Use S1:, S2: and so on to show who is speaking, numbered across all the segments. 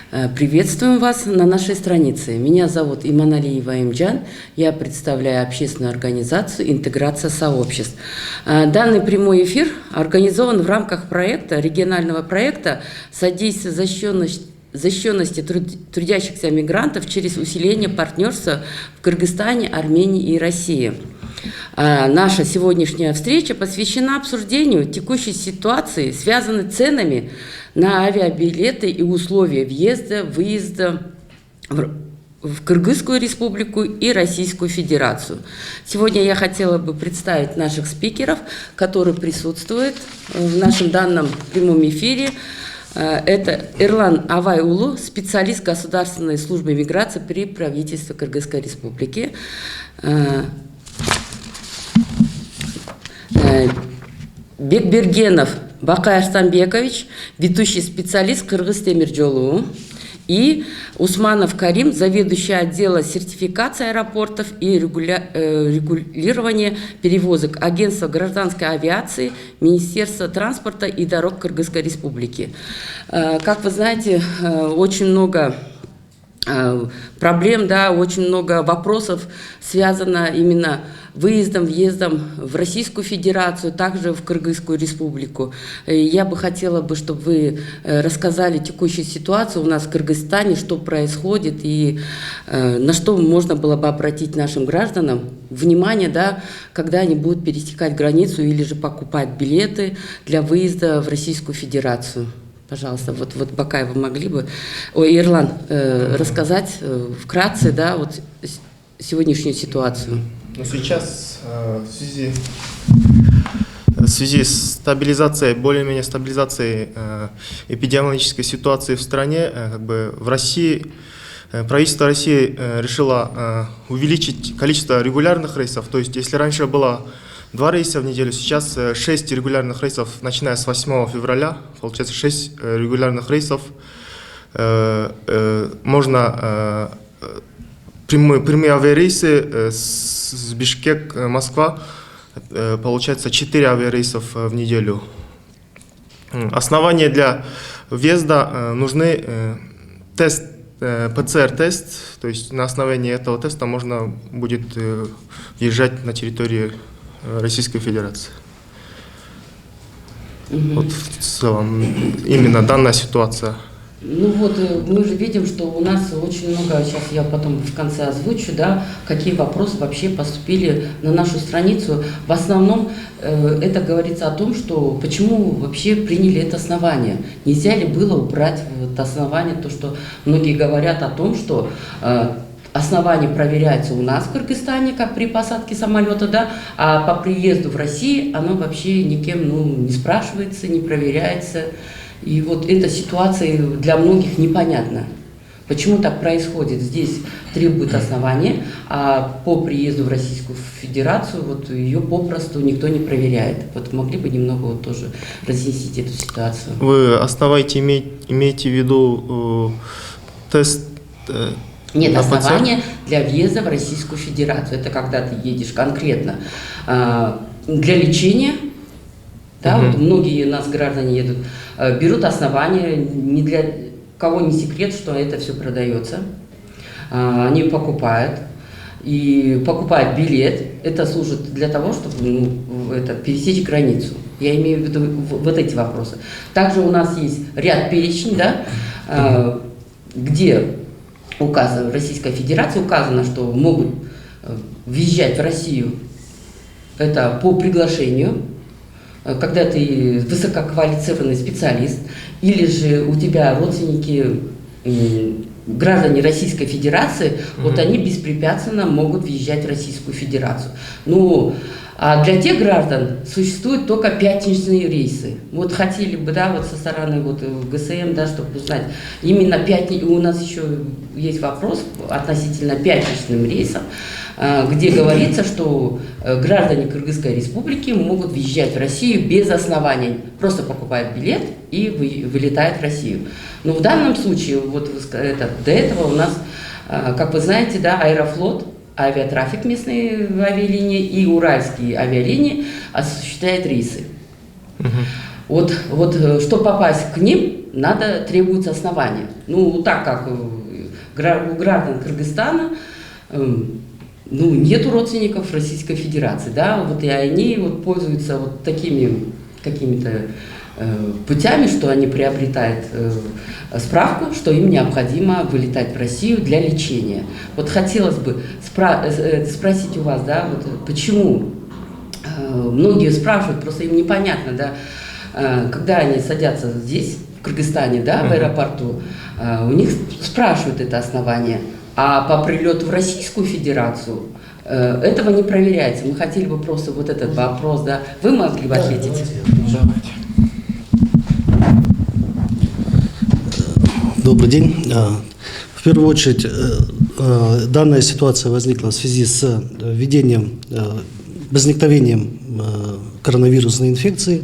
S1: Приветствуем вас на нашей странице. Меня зовут Иманалиева Имджан. Я представляю общественную организацию «Интеграция сообществ». Данный прямой эфир организован в рамках регионального проекта «Содействие защищенности трудящихся мигрантов через усиление партнерства в Кыргызстане, Армении и России». Наша сегодняшняя встреча посвящена обсуждению текущей ситуации, связанной с ценами на авиабилеты и условия въезда, выезда в Кыргызскую республику и Российскую Федерацию. Сегодня я хотела бы представить наших спикеров, которые присутствуют в нашем данном прямом эфире. Это Эрлан Авай-Улу, специалист Государственной службы миграции при правительстве Кыргызской республики. Бекбергенов Бакай Арстанбекович, ведущий специалист Кыргыз-Темиржолу, и Усманов Карим, заведующий отдела сертификации аэропортов и регулирования перевозок Агентства гражданской авиации Министерства транспорта и дорог Кыргызской республики. Как вы знаете, очень много проблем, да, очень много вопросов связано именно выездом, въездом в Российскую Федерацию, также в Кыргызскую республику. Я бы хотела, чтобы вы рассказали текущую ситуацию у нас в Кыргызстане, что происходит и на что можно было бы обратить нашим гражданам внимание, да, когда они будут пересекать границу или же покупать билеты для выезда в Российскую Федерацию. Пожалуйста, вот Бакай, вы могли бы, Ирлан, рассказать вкратце, да, вот сегодняшнюю ситуацию.
S2: Но сейчас в связи с стабилизацией, более-менее стабилизацией эпидемиологической ситуации в стране, в России, правительство России решило увеличить количество регулярных рейсов. То есть, если раньше было 2 рейса в неделю, сейчас 6 регулярных рейсов, начиная с 8 февраля, получается 6 регулярных рейсов. Можно прямые авиарейсы с Бишкек, Москва, получается 4 авиарейсов в неделю. Основания для въезда нужны тест, ПЦР-тест, то есть на основании этого теста можно будет въезжать на территорию Российской Федерации. Вот в целом именно данная ситуация.
S1: Ну вот, мы же видим, что у нас очень много, сейчас я потом в конце озвучу, да, какие вопросы вообще поступили на нашу страницу. В основном это говорится о том, что почему вообще приняли это основание. Нельзя ли было убрать это основание, то, что многие говорят о том, что основание проверяется у нас в Кыргызстане, как при посадке самолета, да, а по приезду в Россию оно вообще никем не спрашивается, не проверяется. И вот эта ситуация для многих непонятна. Почему так происходит? Здесь требует основания, а по приезду в Российскую Федерацию вот ее попросту никто не проверяет. Вот могли бы немного вот тоже разъяснить эту ситуацию?
S2: Вы основаете, имеете в виду тест?
S1: Нет, основания для въезда в Российскую Федерацию. Это когда ты едешь конкретно для лечения. Да, вот многие нас граждане едут, берут основания, ни для кого не секрет, что это все продается. Они покупают билет. Это служит для того, чтобы пересечь границу. Я имею в виду вот эти вопросы. Также у нас есть ряд перечней, да, где указано, в Российской Федерации указано, что могут въезжать в Россию это по приглашению, когда ты высококвалифицированный специалист, или же у тебя родственники, граждане Российской Федерации, вот они беспрепятственно могут въезжать в Российскую Федерацию. Ну, а для тех граждан существуют только пятничные рейсы. Вот хотели бы, да, вот со стороны ГСМ, да, чтобы узнать, именно у нас еще есть вопрос относительно пятничным рейсам, где говорится, что граждане Кыргызской республики могут въезжать в Россию без оснований, просто покупают билет и вылетают в Россию. Но в данном случае, до этого у нас, как вы знаете, да, Аэрофлот, авиатрафик местные авиалинии и уральские авиалинии осуществляют рейсы. Вот, чтобы попасть к ним, требуется основание. Ну, так как у граждан Кыргызстана нету родственников Российской Федерации, да, вот и они вот пользуются вот такими какими-то путями, что они приобретают справку, что им необходимо вылетать в Россию для лечения. Вот хотелось бы спросить у вас, да, вот почему многие спрашивают, просто им непонятно, да, когда они садятся здесь, в Кыргызстане, да, в аэропорту, у них спрашивают это основание, а по прилету в Российскую Федерацию этого не проверяется. Мы хотели бы просто вот этот вопрос, да, вы могли бы ответить?
S3: Давайте.
S4: Добрый день. В первую очередь, данная ситуация возникла в связи с возникновением коронавирусной инфекции.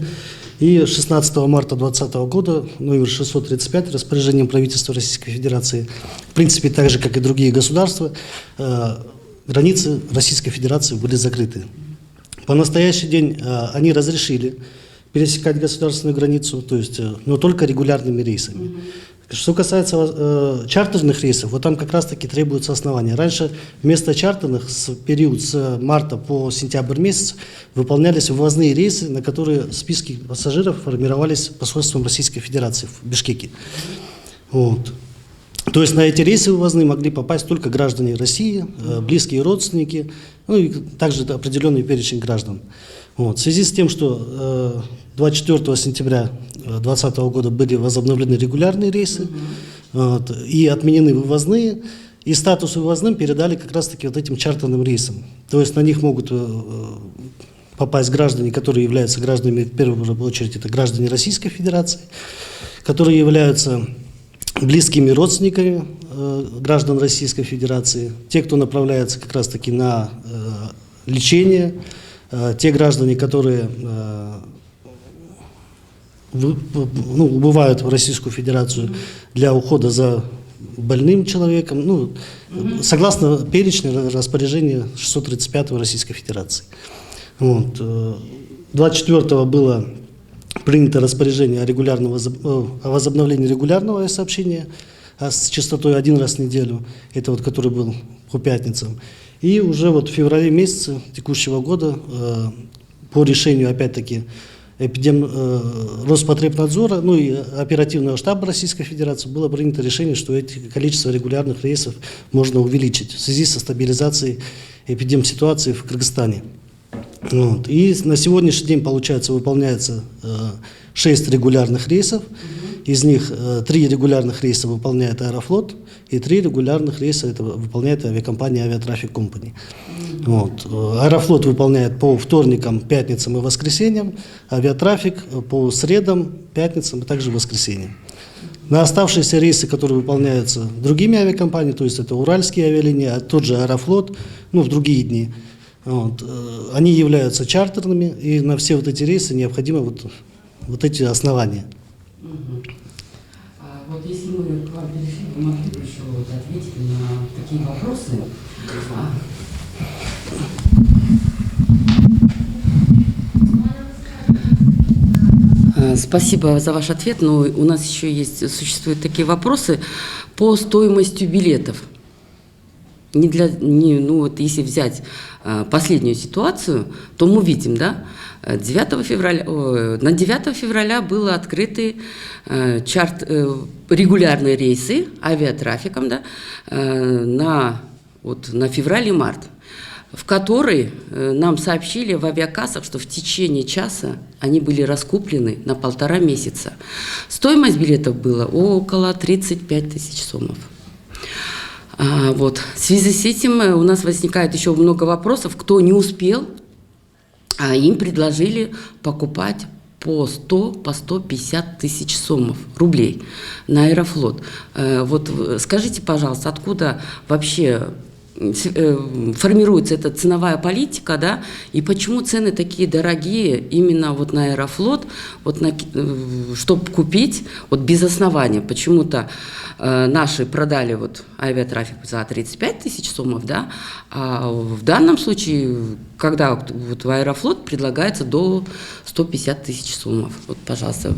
S4: И 16 марта 2020 года номер 635 распоряжением правительства Российской Федерации, в принципе, так же, как и другие государства, границы Российской Федерации были закрыты. По настоящий день они разрешили пересекать государственную границу, то есть, но только регулярными рейсами. Что касается чартерных рейсов, вот там как раз-таки требуются основания. Раньше вместо чартерных в период с марта по сентябрь месяц выполнялись вывозные рейсы, на которые списки пассажиров формировались посольством Российской Федерации в Бишкеке. Вот. То есть на эти рейсы вывозные могли попасть только граждане России, близкие родственники, ну и также определенный перечень граждан. Вот. В связи с тем, что 24 сентября 2020 года были возобновлены регулярные рейсы вот, и отменены вывозные, и статус вывозным передали как раз-таки вот этим чартерным рейсам. То есть на них могут попасть граждане, которые являются гражданами, в первую очередь, это граждане Российской Федерации, которые являются близкими родственниками граждан Российской Федерации, те, кто направляется как раз-таки на лечение, те граждане, которые убывают в Российскую Федерацию для ухода за больным человеком, согласно перечню распоряжения 635 Российской Федерации. Вот. 24-го было принято распоряжение о возобновлении регулярного сообщения с частотой 1 раз в неделю, это вот который был по пятницам. И уже вот в феврале месяце текущего года по решению, опять-таки, Роспотребнадзора, и оперативного штаба Российской Федерации было принято решение, что это количество регулярных рейсов можно увеличить в связи со стабилизацией эпидемситуации в Кыргызстане. Вот. И на сегодняшний день, получается, выполняется 6 регулярных рейсов, из них 3 регулярных рейса выполняет Аэрофлот, и 3 регулярных рейса это выполняет авиакомпания Aviatraffic Company. Вот. Аэрофлот выполняет по вторникам, пятницам и воскресеньям, Авиатрафик по средам, пятницам и также воскресеньям. На оставшиеся рейсы, которые выполняются другими авиакомпаниями, то есть это Уральские авиалинии, а тот же Аэрофлот, в другие дни, вот, они являются чартерными, и на все вот эти рейсы необходимы вот эти основания.
S1: Вот если мы к вам перешли, вы могли бы еще ответить на такие вопросы? Спасибо за ваш ответ, но у нас еще существуют такие вопросы по стоимости билетов. Если взять последнюю ситуацию, то мы видим, да, на 9 февраля были открыты регулярные рейсы авиатрафиком, да, на февраль и март, в которые нам сообщили в авиакассах, что в течение часа они были раскуплены на 1,5 месяца. Стоимость билетов была около 35 тысяч сомов. В связи с этим у нас возникает еще много вопросов. Кто не успел, им предложили покупать по 150 тысяч сомов, рублей на Аэрофлот. Скажите, пожалуйста, откуда вообще формируется эта ценовая политика, да, и почему цены такие дорогие именно вот на Аэрофлот, вот чтобы купить, вот без основания. Почему-то наши продали вот авиатрафик за 35 тысяч сомов, да, а в данном случае, когда вот в Аэрофлот предлагается до 150 тысяч сомов. Вот, пожалуйста.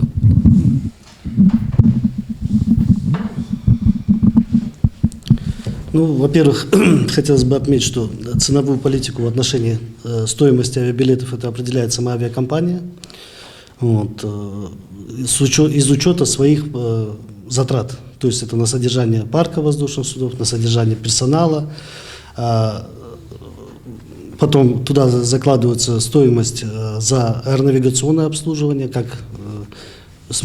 S4: Ну, во-первых, хотелось бы отметить, что ценовую политику в отношении стоимости авиабилетов это определяет сама авиакомпания, вот, из учета своих затрат. То есть это на содержание парка воздушных судов, на содержание персонала. Потом туда закладывается стоимость за аэронавигационное обслуживание, как с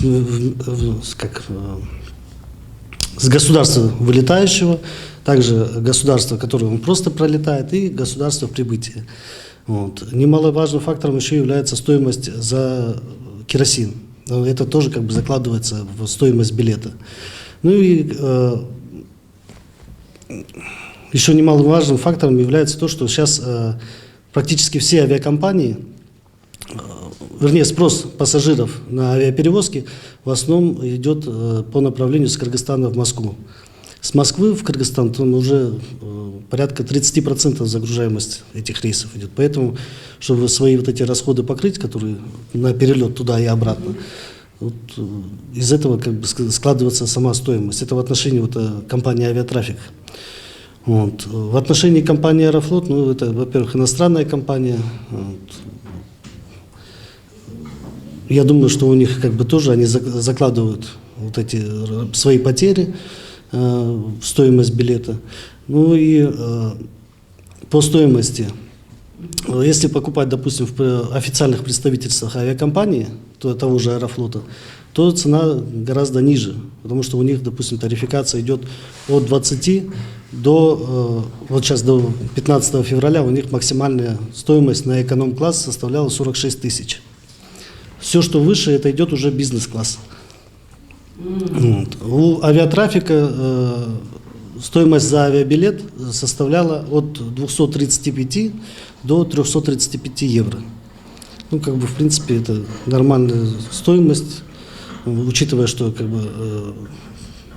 S4: государства вылетающего, также государство, которое он просто пролетает, и государство прибытия. Вот. Немаловажным фактором еще является стоимость за керосин. Это тоже как бы закладывается в стоимость билета. Ну и еще немаловажным фактором является то, что сейчас практически все авиакомпании, вернее, спрос пассажиров на авиаперевозки в основном идет по направлению с Кыргызстана в Москву. С Москвы в Кыргызстан там уже порядка 30% загружаемость этих рейсов идет. Поэтому, чтобы свои вот эти расходы покрыть, которые на перелет туда и обратно, вот, из этого как бы складывается сама стоимость. Это в отношении вот, компании «Авиатрафик». Вот. В отношении компании «Аэрофлот», ну, это, во-первых, иностранная компания. Вот. Я думаю, что у них как бы тоже они закладывают вот эти свои потери в стоимость билета. Ну и по стоимости, если покупать, допустим, в официальных представительствах авиакомпании, того же «Аэрофлота», то цена гораздо ниже, потому что у них, допустим, тарификация идет от 20 до, вот сейчас до 15 февраля у них максимальная стоимость на эконом-класс составляла 46 тысяч. Все, что выше, это идет уже бизнес-класс. Вот. У авиатрафика стоимость за авиабилет составляла от 235 до 335 евро. Ну, как бы, в принципе, это нормальная стоимость, учитывая, что как бы,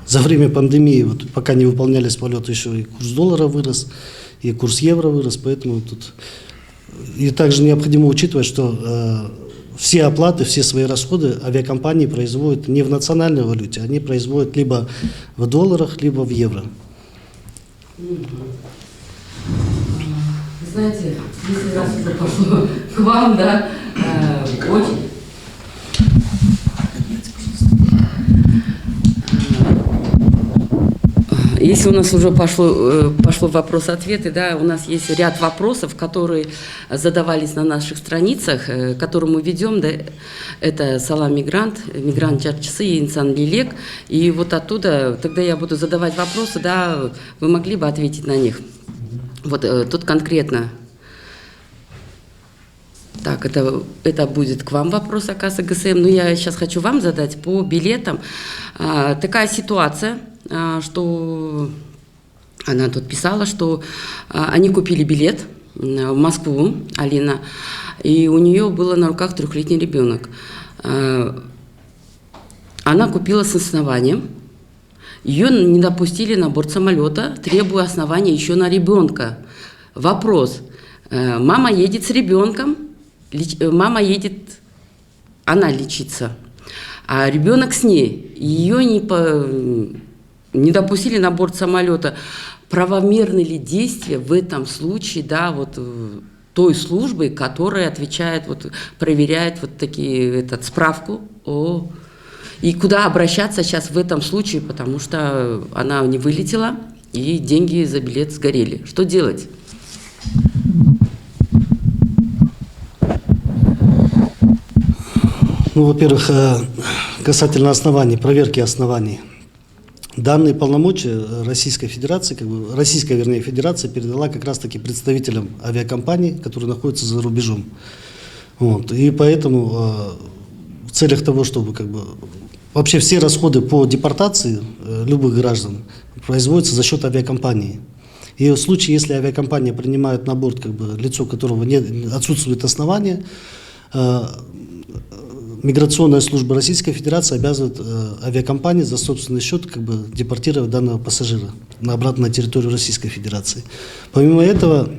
S4: за время пандемии, вот, пока не выполнялись полеты, еще и курс доллара вырос, и курс евро вырос, поэтому тут... И также необходимо учитывать, что все оплаты, все свои расходы авиакомпании производят не в национальной валюте, они производят либо в долларах, либо в евро.
S1: Знаете, если раз уже пошло к вам, да, очень... Если у нас уже пошло вопрос-ответы, да, у нас есть ряд вопросов, которые задавались на наших страницах, которые мы ведем, да, это «Салам мигрант», «Мигрант Жарчысы» и «Инсан Лилек». И вот оттуда, тогда я буду задавать вопросы, да, вы могли бы ответить на них. Вот тут конкретно. Так, это будет к вам вопрос, оказывается, ГСМ. Но я сейчас хочу вам задать по билетам. Такая ситуация, что она тут писала, что они купили билет в Москву, Алина, и у нее было на руках 3-летний ребенок. Она купила с основанием, ее не допустили на борт самолета, требуя основания еще на ребенка. Вопрос: мама едет с ребенком, она лечится, а ребенок с ней, ее не допустили на борт самолета. Правомерны ли действия в этом случае, да, вот той службы, которая отвечает, вот, проверяет вот такие, справку и куда обращаться сейчас в этом случае, потому что она не вылетела и деньги за билет сгорели. Что делать?
S4: Ну, во-первых, касательно оснований, проверки оснований. Данные полномочия Российской Федерации, Российская, вернее, Федерация передала как раз-таки представителям авиакомпаний, которые находятся за рубежом. Вот. И поэтому в целях того, чтобы вообще все расходы по депортации любых граждан производятся за счет авиакомпании. И в случае, если авиакомпания принимает на борт как бы, лицо, у которого отсутствует основания, миграционная служба Российской Федерации обязывает авиакомпании за собственный счет как бы, депортировать данного пассажира обратно на территорию Российской Федерации. Помимо этого,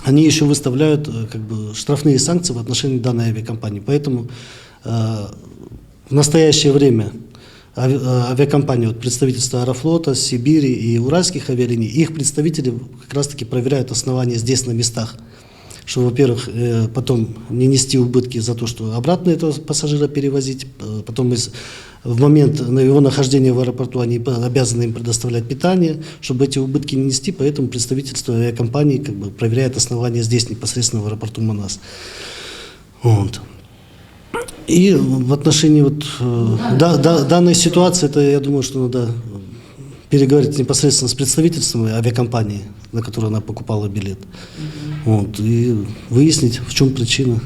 S4: они еще выставляют как бы, штрафные санкции в отношении данной авиакомпании. Поэтому в настоящее время авиакомпании, вот, представительства Аэрофлота, Сибири и Уральских авиалиний, их представители как раз-таки проверяют основания здесь на местах, чтобы, во-первых, потом не нести убытки за то, что обратно этого пассажира перевозить, потом в момент его нахождения в аэропорту они обязаны им предоставлять питание, чтобы эти убытки не нести, поэтому представительство авиакомпании как бы проверяет основания здесь, непосредственно в аэропорту Манас. Вот. И в отношении вот, данной ситуации, это, я думаю, что надо переговорить непосредственно с представительством авиакомпании, на которую она покупала билет, вот, и выяснить, в чем причина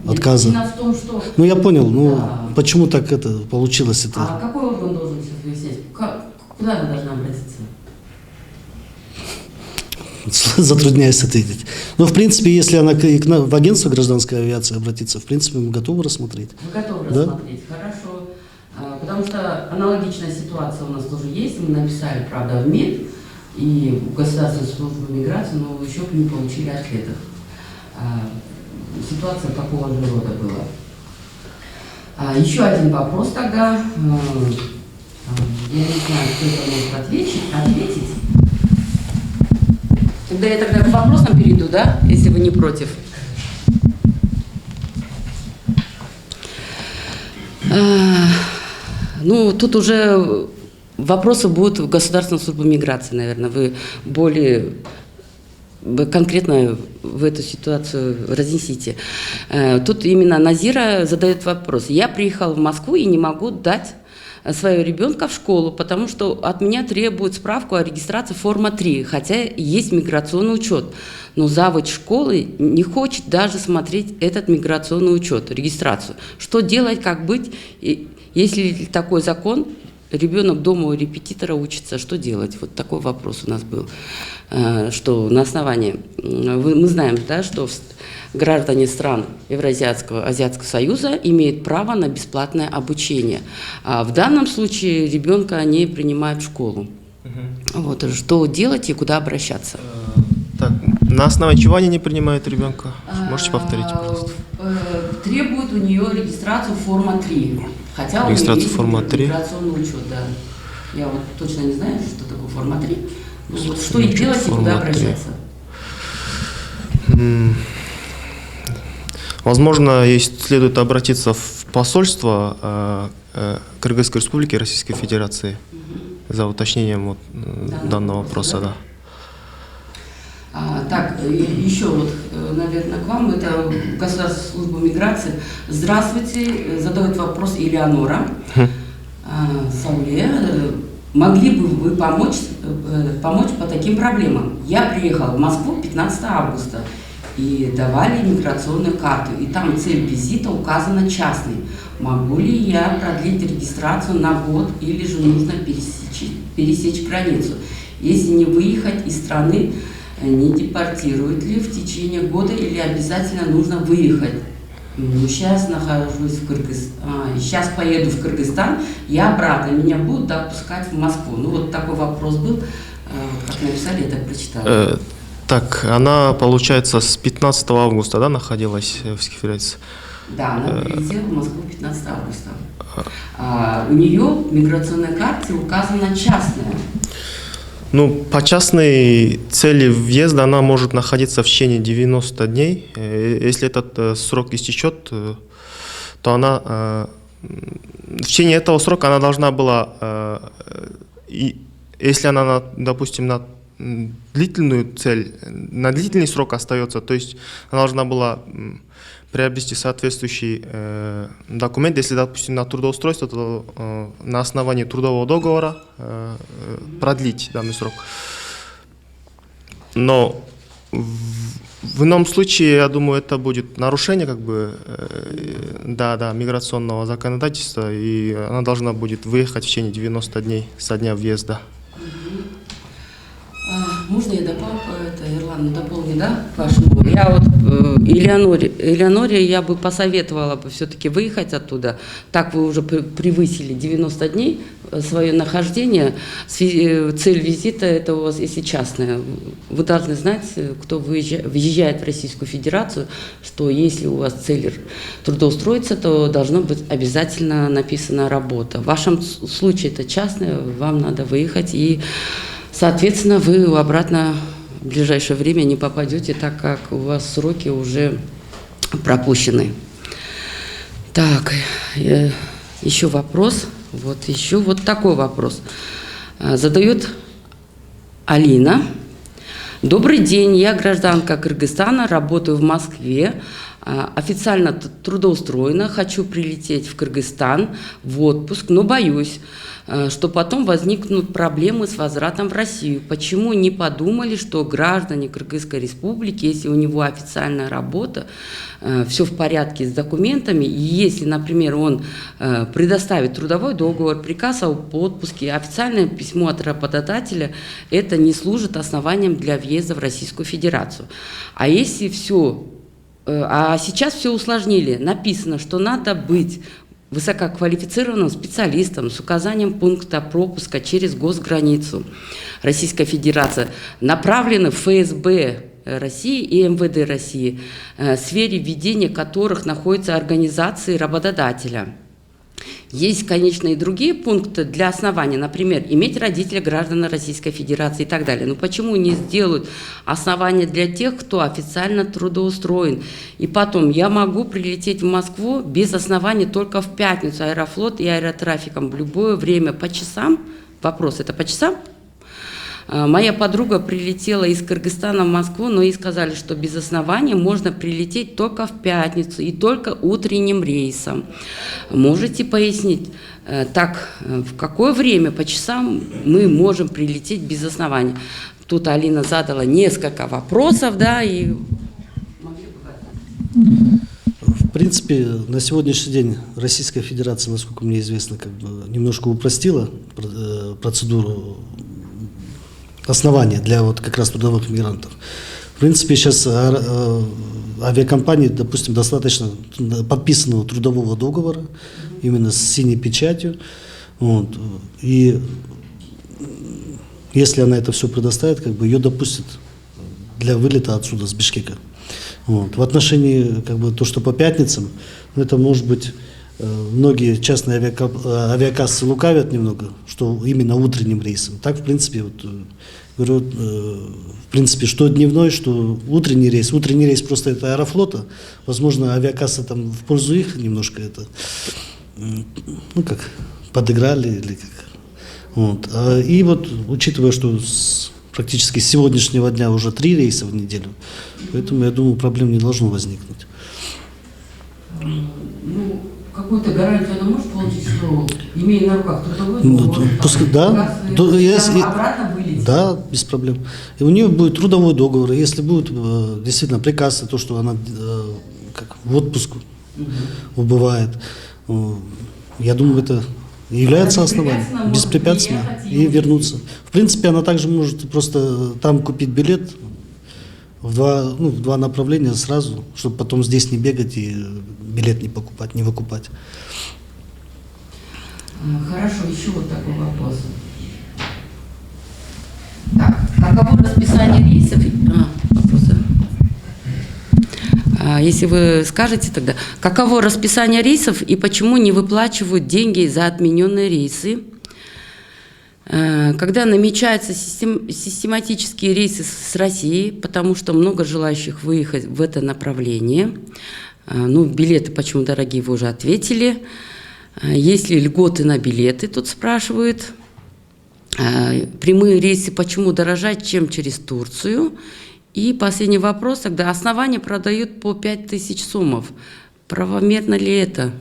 S4: отказа.
S1: Причина в том, что...
S4: Ну, я понял, ну,
S1: Да.
S4: почему так это получилось? Это...
S1: А какой орган должен сейчас выяснять? Куда она должна обратиться?
S4: Затрудняюсь ответить. Но, в принципе, если она в агентство гражданской авиации обратится, в принципе, мы готовы рассмотреть.
S1: Вы готовы
S4: Да?
S1: рассмотреть? Хорошо. Потому что аналогичная ситуация у нас тоже есть. Мы написали, правда, в МИД и в Государственную службу миграции, но еще не получили ответов. Ситуация такого же рода была. Еще один вопрос тогда. Я не знаю, кто это может ответить. Тогда я к вопросам перейду, да, если вы не против. Ну, тут уже вопросы будут в Государственную службу миграции, наверное. Вы более конкретно в эту ситуацию разнесите. Тут именно Назира задает вопрос. Я приехала в Москву и не могу дать своего ребенка в школу, потому что от меня требуют справку о регистрации форма 3, хотя есть миграционный учет. Но завуч школы не хочет даже смотреть этот миграционный учет, регистрацию. Что делать, как быть, если такой закон, ребенок дома у репетитора учится, что делать? Вот такой вопрос у нас был. Что на основании, мы знаем, да, что граждане стран Евразийского Азиатского союза имеют право на бесплатное обучение. А в данном случае ребенка они принимают в школу. Вот, что делать и куда обращаться?
S2: Так, на основании чего они не принимают ребенка? Можете повторить, пожалуйста?
S1: Требуют у нее регистрацию форма 3. Хотя у нее есть
S2: форма 3.
S1: миграционный учет, да. Я вот точно не знаю, что такое форма 3. Ну, вот что ей делать и куда обращаться?
S2: Возможно, ей следует обратиться в посольство Кыргызской Республики Российской Федерации за уточнением вот данного вопроса, да.
S1: Так, еще вот, наверное, к вам, это Государственная служба миграции. Здравствуйте, задает вопрос Элеонора. Сауле, могли бы вы помочь по таким проблемам? Я приехала в Москву 15 августа и давали миграционную карту, и там цель визита указана частной. Могу ли я продлить регистрацию на год или же нужно пересечь границу? Если не выехать из страны, не депортируют ли в течение года или обязательно нужно выехать? Ну, сейчас нахожусь в Кыргызстане, сейчас поеду в Кыргызстан, я обратно, меня будут допускать в Москву. Ну, вот такой вопрос был, как написали, я так прочитала.
S2: Так, она, получается, с 15 августа, да, находилась в Российской Федерации?
S1: Да, она прилетела в Москву 15 августа. У нее в миграционной карте указана частная.
S2: Ну, по частной цели въезда она может находиться в течение 90 дней. Если этот срок истечет, то она в течение этого срока она должна была, если она, допустим, на длительную цель, на длительный срок остается, то есть она должна была приобрести соответствующий документ, если, допустим, на трудоустройство, то на основании трудового договора продлить данный срок. Но в ином случае, я думаю, это будет нарушение как бы, миграционного законодательства, и она должна будет выехать в течение 90 дней со дня въезда.
S1: Можно я Ирлану дополню, да, к вашему? Я вот Элеоноре я бы посоветовала бы все-таки выехать оттуда. Так вы уже превысили 90 дней свое нахождение. Цель визита это у вас, если частная. Вы должны знать, кто въезжает в Российскую Федерацию, что если у вас цель трудоустроиться, то должно быть обязательно написана работа. В вашем случае это частная, вам надо выехать и, соответственно, вы обратно в ближайшее время не попадете, так как у вас сроки уже пропущены. Так, еще вопрос. Вот еще вот такой вопрос. Задает Алина. Добрый день, я гражданка Кыргызстана, работаю в Москве, официально трудоустроена, хочу прилететь в Кыргызстан в отпуск, но боюсь, что потом возникнут проблемы с возвратом в Россию. Почему не подумали, что граждане Кыргызской республики, если у него официальная работа, все в порядке с документами, и если, например, он предоставит трудовой договор, приказ об отпуске, официальное письмо от работодателя, это не служит основанием для въезда в Российскую Федерацию. А если все, а сейчас все усложнили, написано, что надо быть высококвалифицированным специалистом с указанием пункта пропуска через госграницу Российской Федерации, направлены в ФСБ России и МВД России, в сфере ведения которых находятся организации работодателя. Есть, конечно, и другие пункты для основания, например, иметь родителей граждан Российской Федерации и так далее. Но почему не сделают основания для тех, кто официально трудоустроен? И потом, я могу прилететь в Москву без оснований только в пятницу, Аэрофлот и аэротрафиком в любое время по часам. Вопрос, это по часам? Моя подруга прилетела из Кыргызстана в Москву, но ей сказали, что без основания можно прилететь только в пятницу и только утренним рейсом. Можете пояснить, так, в какое время по часам мы можем прилететь без основания? Тут Алина задала несколько вопросов, да, и...
S4: В принципе, на сегодняшний день Российская Федерация, насколько мне известно, как бы немножко упростила процедуру основания для вот как раз трудовых мигрантов. В принципе, сейчас авиакомпании, допустим, достаточно подписанного трудового договора, именно с синей печатью. Вот, и если она это все предоставит, как бы ее допустят для вылета отсюда, с Бишкека. Вот. В отношении, как бы, то, что по пятницам, это может быть... Многие частные авиакассы лукавят немного, что именно утренним рейсом. Так, в принципе, вот, говорю, в принципе, что дневной, что утренний рейс. Утренний рейс просто это Аэрофлота. Возможно, авиакассы там в пользу их немножко это, ну как, подыграли или как. Вот. И вот, учитывая, что практически с сегодняшнего дня уже 3 рейса в неделю, поэтому, я думаю, проблем не должно возникнуть.
S1: Ну, какую-то гарантию она может получить, что, имея на руках трудовой договор,
S4: да,
S1: обратно вылетит?
S4: Да, без проблем. И у нее будет трудовой договор, и если будет действительно приказ, то, что она как в отпуск убывает, я думаю, это является основанием, беспрепятственно, и вернуться. В принципе, она также может просто там купить билет в два направления сразу, чтобы потом здесь не бегать и билет не покупать, не выкупать.
S1: Хорошо, еще вот такой вопрос. Так, каково расписание рейсов? Вопросы. Если вы скажете тогда, каково расписание рейсов и почему не выплачивают деньги за отмененные рейсы? Когда намечаются систематические рейсы с Россией, потому что много желающих выехать в это направление. Ну, билеты почему дорогие, вы уже ответили. Есть ли льготы на билеты, тут спрашивают. Прямые рейсы почему дорожать, чем через Турцию? И последний вопрос, тогда основания продают по 5000 сомов. Правомерно ли это?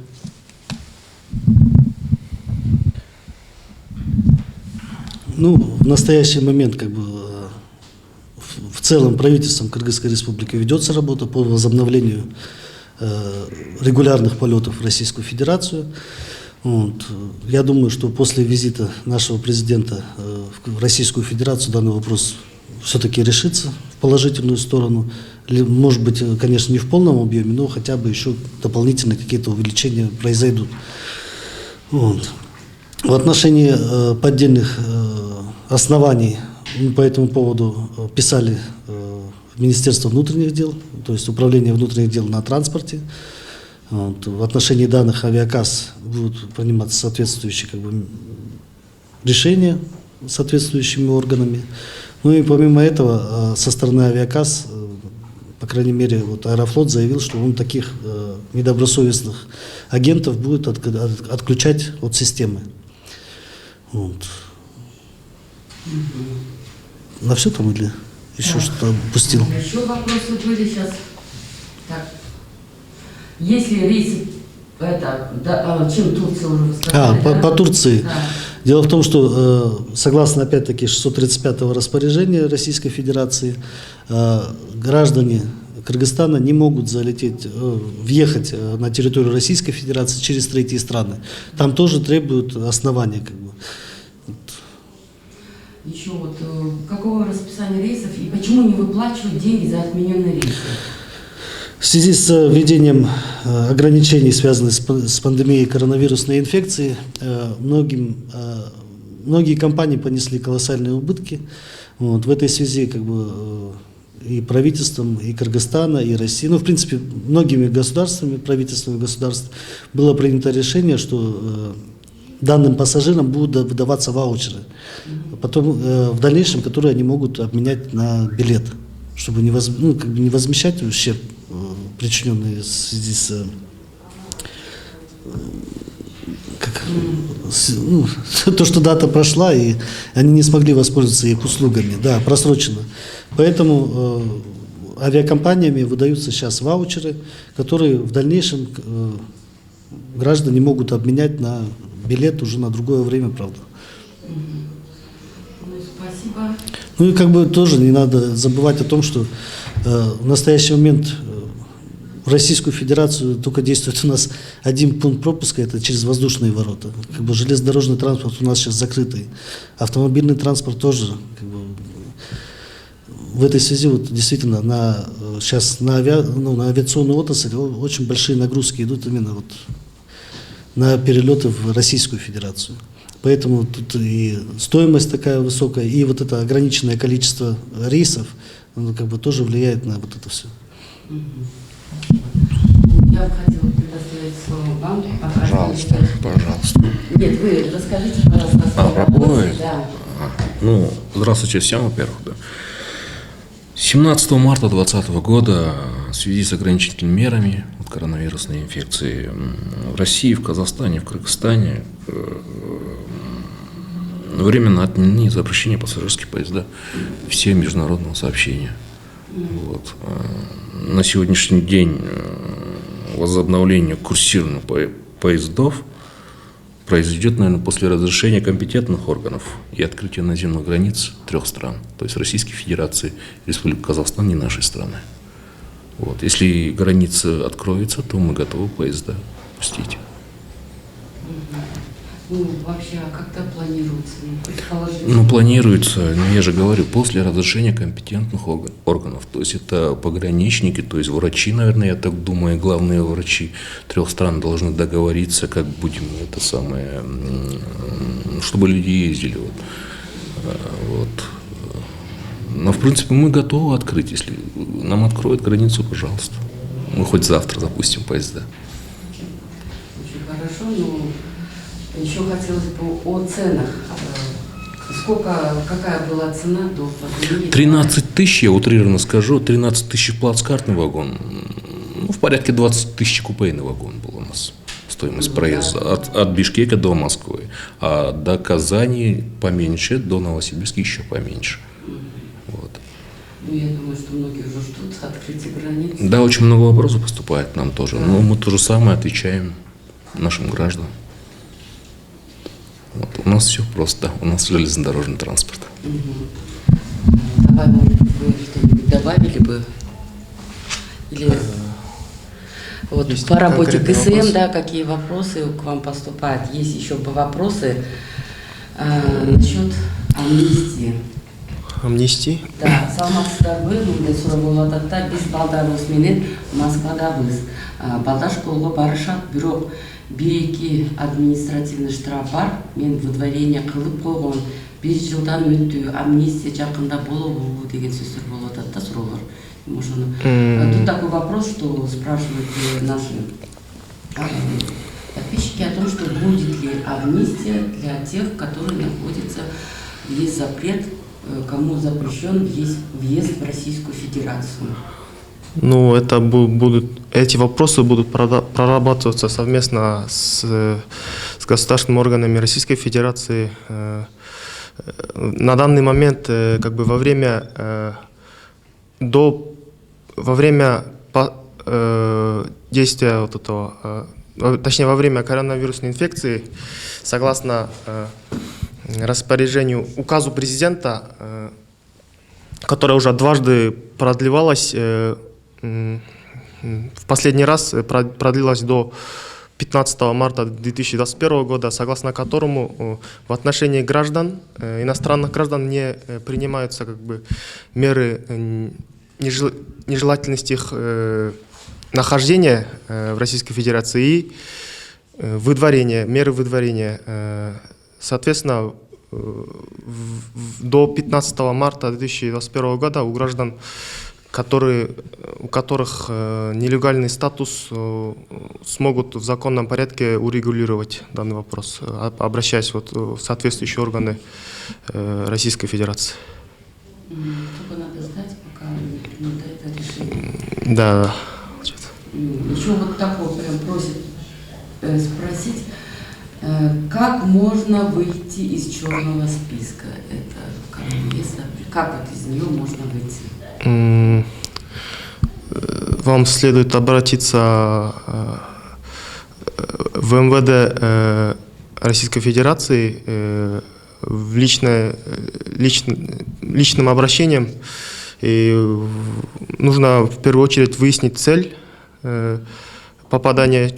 S4: Ну, в настоящий момент, как бы, в целом правительством Кыргызской Республики ведется работа по возобновлению регулярных полетов в Российскую Федерацию. Вот. Я думаю, что после визита нашего президента в Российскую Федерацию данный вопрос все-таки решится в положительную сторону. Может быть, конечно, не в полном объеме, но хотя бы еще дополнительно какие-то увеличения произойдут. Вот. В отношении поддельных оснований мы по этому поводу писали в Министерство внутренних дел, то есть Управление внутренних дел на транспорте. Вот. В отношении данных авиакасс будут приниматься соответствующие решения соответствующими органами. Ну и помимо этого, со стороны авиакасс, по крайней мере, вот Аэрофлот заявил, что он таких недобросовестных агентов будет отключать от системы. Вот. На все там или еще что-то упустил?
S1: Еще вопросы были сейчас. Так. Если рейсы, чем Турция уже сказали?
S4: По Турции.
S1: Да.
S4: Дело в том, что согласно, опять-таки, 635-го распоряжения Российской Федерации, граждане Кыргызстана не могут въехать на территорию Российской Федерации через третьи страны. Там тоже требуют основания.
S1: Еще какого расписания рейсов и почему не выплачивают деньги за отмененные рейсы?
S4: В связи с введением ограничений, связанных с пандемией коронавирусной инфекции, многие компании понесли колоссальные убытки. Вот, в этой связи и правительством и Кыргызстана, и России, в принципе, многими государствами, правительствами государств было принято решение, что данным пассажирам будут выдаваться ваучеры, потом в дальнейшем, которые они могут обменять на билет, чтобы не возмещать ущерб, причиненный в связи с то, что дата прошла, и они не смогли воспользоваться их услугами, да, просрочено. Поэтому авиакомпаниями выдаются сейчас ваучеры, которые в дальнейшем граждане могут обменять на билет уже на другое время, правда.
S1: Спасибо.
S4: И тоже не надо забывать о том, что в настоящий момент в Российскую Федерацию только действует у нас один пункт пропуска, это через воздушные ворота. Железнодорожный транспорт у нас сейчас закрытый, автомобильный транспорт тоже. В этой связи действительно сейчас на авиационную отрасль очень большие нагрузки идут именно на перелеты в Российскую Федерацию. Поэтому тут и стоимость такая высокая, и это ограниченное количество рейсов, тоже влияет на это все.
S1: Я бы хотела предоставить слово вам.
S3: Пожалуйста.
S1: Нет, вы расскажите, пожалуйста, о своей работе. Да.
S3: Здравствуйте всем, во-первых. Да. 17 марта 2020 года в связи с ограничительными мерами от коронавирусной инфекции в России, в Казахстане, в Кыргызстане временно отменены из обращения пассажирские поезда все международного сообщения. На сегодняшний день возобновление курсирования поездов произойдет, наверное, после разрешения компетентных органов и открытия наземных границ 3 стран, то есть Российской Федерации, Республики Казахстан и нашей страны. Если граница откроется, то мы готовы поезда пустить.
S1: Вообще, а когда планируется?
S3: Планируется, я же говорю, после разрешения компетентных органов. То есть это пограничники, то есть врачи, наверное, я так думаю, главные врачи 3 стран должны договориться, как будем чтобы люди ездили. Но, в принципе, мы готовы открыть. Если нам откроют границу, пожалуйста. Мы хоть завтра запустим поезда.
S1: Очень хорошо, но еще хотелось бы о ценах. Какая была цена до пандемии?
S3: 13 тысяч, я утрированно скажу, 13 тысяч плацкартный вагон, в порядке 20 тысяч купейный вагон был у нас. Стоимость проезда от Бишкека до Москвы, а до Казани поменьше, до Новосибирска еще поменьше.
S1: Я думаю, что многие уже ждут открытия границ.
S3: Да, очень много вопросов поступает к нам тоже, но мы то же самое отвечаем нашим гражданам. У нас все просто, у нас железнодорожный транспорт.
S1: Вы что-нибудь добавили бы? Или по работе КСМ, какие вопросы к вам поступают? Есть еще вопросы насчет амнистии?
S2: амнистии.
S1: Да, саламатсыздарбы, мындай суроо болуп атат. Биз балдарыбыз менен Москвадабыз. Балдар школго барышат, бирок 1-2 административный штраф бар. Мен выдворение кылып койгон. 1 жылдан өттү, амнистия жакында болобу деген сөздөр болуп атат да, суроолор. Тут такой вопрос, что спрашивают наши подписчики о том, что будет ли амнистия для тех, которые находятся, есть запрет, кому запрещен въезд в Российскую Федерацию.
S2: Ну, эти вопросы будут прорабатываться совместно с государственными органами Российской Федерации. На данный момент, как бы во время действия вот этого, точнее во время коронавирусной инфекции, согласно распоряжению, указу президента, которое уже дважды продлевалось, в последний раз продлилось до 15 марта 2021 года, согласно которому в отношении граждан, иностранных граждан не принимаются как бы меры нежелательности их нахождения в Российской Федерации и меры выдворения. Соответственно, до 15 марта 2021 года у граждан, у которых нелегальный статус, смогут в законном порядке урегулировать данный вопрос, обращаясь в соответствующие органы Российской Федерации.
S1: Сколько надо ждать, пока не принято это решение?
S2: Да.
S1: Еще вот такое прям просит спросить, как можно выйти из черного списка? Это как вот из нее можно выйти?
S2: Вам следует обратиться в МВД Российской Федерации личным обращением. И нужно в первую очередь выяснить цель попадания в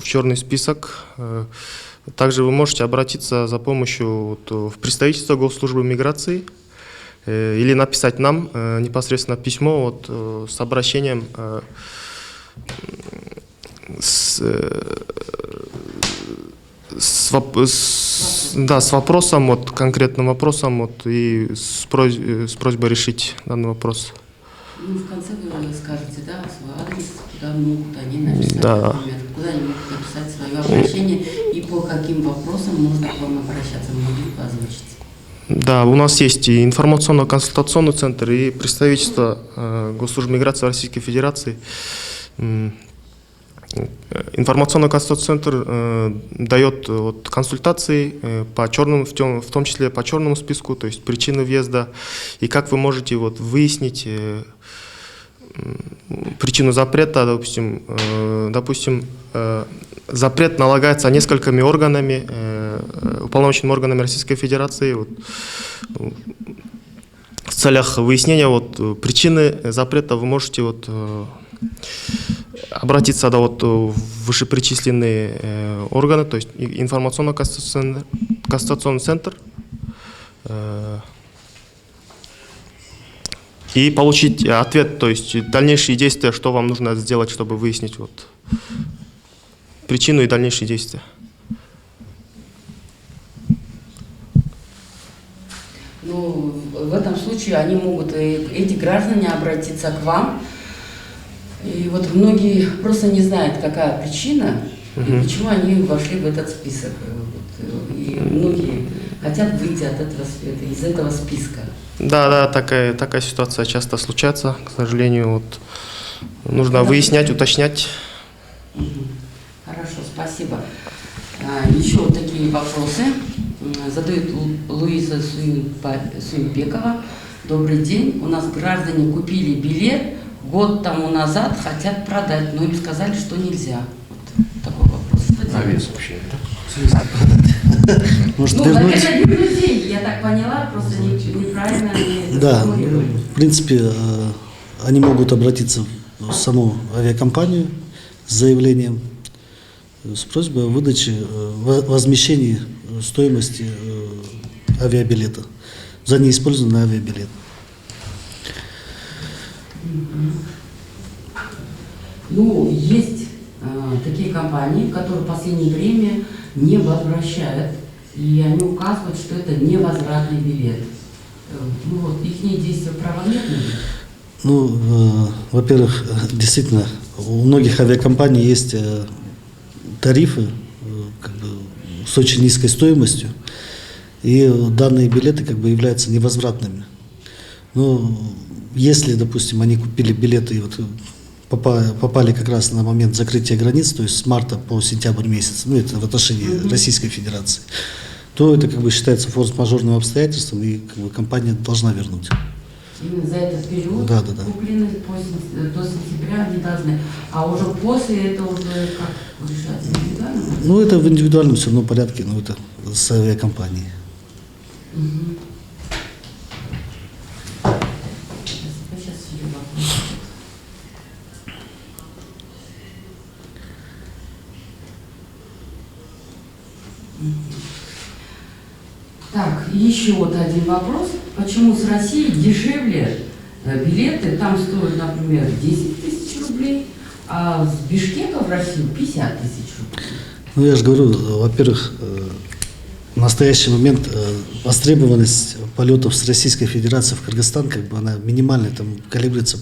S2: черный список. Также вы можете обратиться за помощью в представительство Госслужбы миграции или написать нам непосредственно письмо с обращением с вопросом, конкретным вопросом и с просьбой решить данный вопрос.
S1: Ну, в конце вы скажете, да, свой адрес, куда могут они написать,
S2: да.
S1: Например, куда они могут написать свое обращение и по каким вопросам можно к вам обращаться, могли бы озвучить. Да,
S2: у нас есть и информационно-консультационный центр, и представительство Госслужбы миграции Российской Федерации. Информационно-консультационный центр дает консультации в том числе по черному списку, то есть причины въезда, и как вы можете выяснить причину запрета. Допустим, запрет налагается несколькими органами, уполномоченными органами Российской Федерации. В целях выяснения причины запрета вы можете обратиться в вышеперечисленные органы, то есть информационно-консультационный центр, и получить ответ, то есть дальнейшие действия, что вам нужно сделать, чтобы выяснить причину и дальнейшие действия.
S1: Ну, в этом случае они могут, эти граждане, обратиться к вам. И многие просто не знают, какая причина, и почему они вошли в этот список. И многие хотят выйти из этого списка. Да,
S2: такая ситуация часто случается, к сожалению. Нужно выяснять, уточнять.
S1: Хорошо, спасибо. Еще такие вопросы задает Луиза Суинбекова. Добрый день. У нас граждане купили билет год тому назад, хотят продать, но им сказали, что нельзя. Такой вопрос.
S3: Авиас вообще,
S4: Может,
S1: наверное, не людей, я так поняла, просто неправильно.
S4: Да, в принципе, они могут обратиться в саму авиакомпанию с заявлением, с просьбой о выдаче, возмещении стоимости авиабилета. за неиспользованный авиабилет.
S1: Ну, есть такие компании, которые в последнее время не возвращают, и они указывают, что это невозвратный билет. Ну вот, их действия правомерны?
S4: Ну, во-первых, действительно, у многих авиакомпаний есть тарифы как бы, с очень низкой стоимостью, и данные билеты как бы являются невозвратными. Но если, допустим, они купили билеты и вот попали как раз на момент закрытия границ, то есть с марта по сентябрь месяц, ну это в отношении Российской Федерации, то это как бы считается форс-мажорным обстоятельством, и как бы компания должна вернуть.
S1: Именно за этот период
S4: Да.
S1: куплены до сентября они должны, а уже после это уже как решается индивидуально?
S4: Ну это в индивидуальном все равно порядке, но это с авиакомпанией.
S1: Сейчас еще вопрос. Так, еще вот один вопрос. Почему с России дешевле билеты? Там стоят, например, 10 тысяч рублей, а с Бишкека в Россию 50 тысяч рублей.
S4: Ну я же говорю, во-первых, в настоящий момент востребованность полетов с Российской Федерации в Кыргызстан, как бы она минимальная, там колеблется,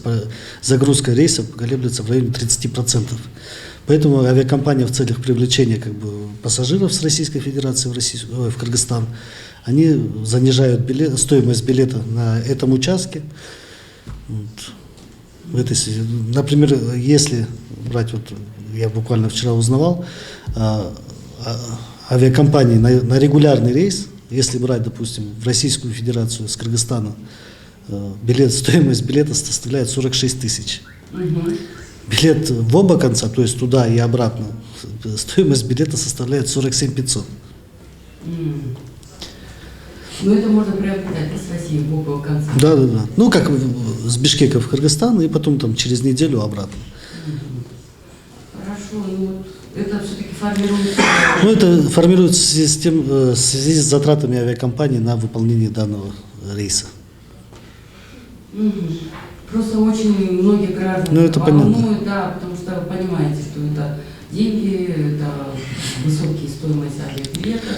S4: загрузка рейсов колеблется в районе 30%. Поэтому авиакомпания в целях привлечения как бы пассажиров с Российской Федерации в Кыргызстан, они занижают стоимость билета на этом участке. Вот. Например, если брать, вот я буквально вчера узнавал, авиакомпании на регулярный рейс, если брать, допустим, в Российскую Федерацию с Кыргызстана, стоимость билета составляет 46 тысяч. Билет в оба конца, то есть туда и обратно, стоимость билета составляет 47 500.
S1: Ну это можно приобретать с России в оба конца.
S4: Да. Ну как с Бишкека в Кыргызстан и потом там через неделю обратно.
S1: Хорошо, ну вот это все-таки формируется.
S4: Ну это формируется в связи с затратами авиакомпании на выполнение данного рейса.
S1: Просто очень многие граждане волнуют, да, потому что вы понимаете, что это деньги, это высокие стоимость авиабилета,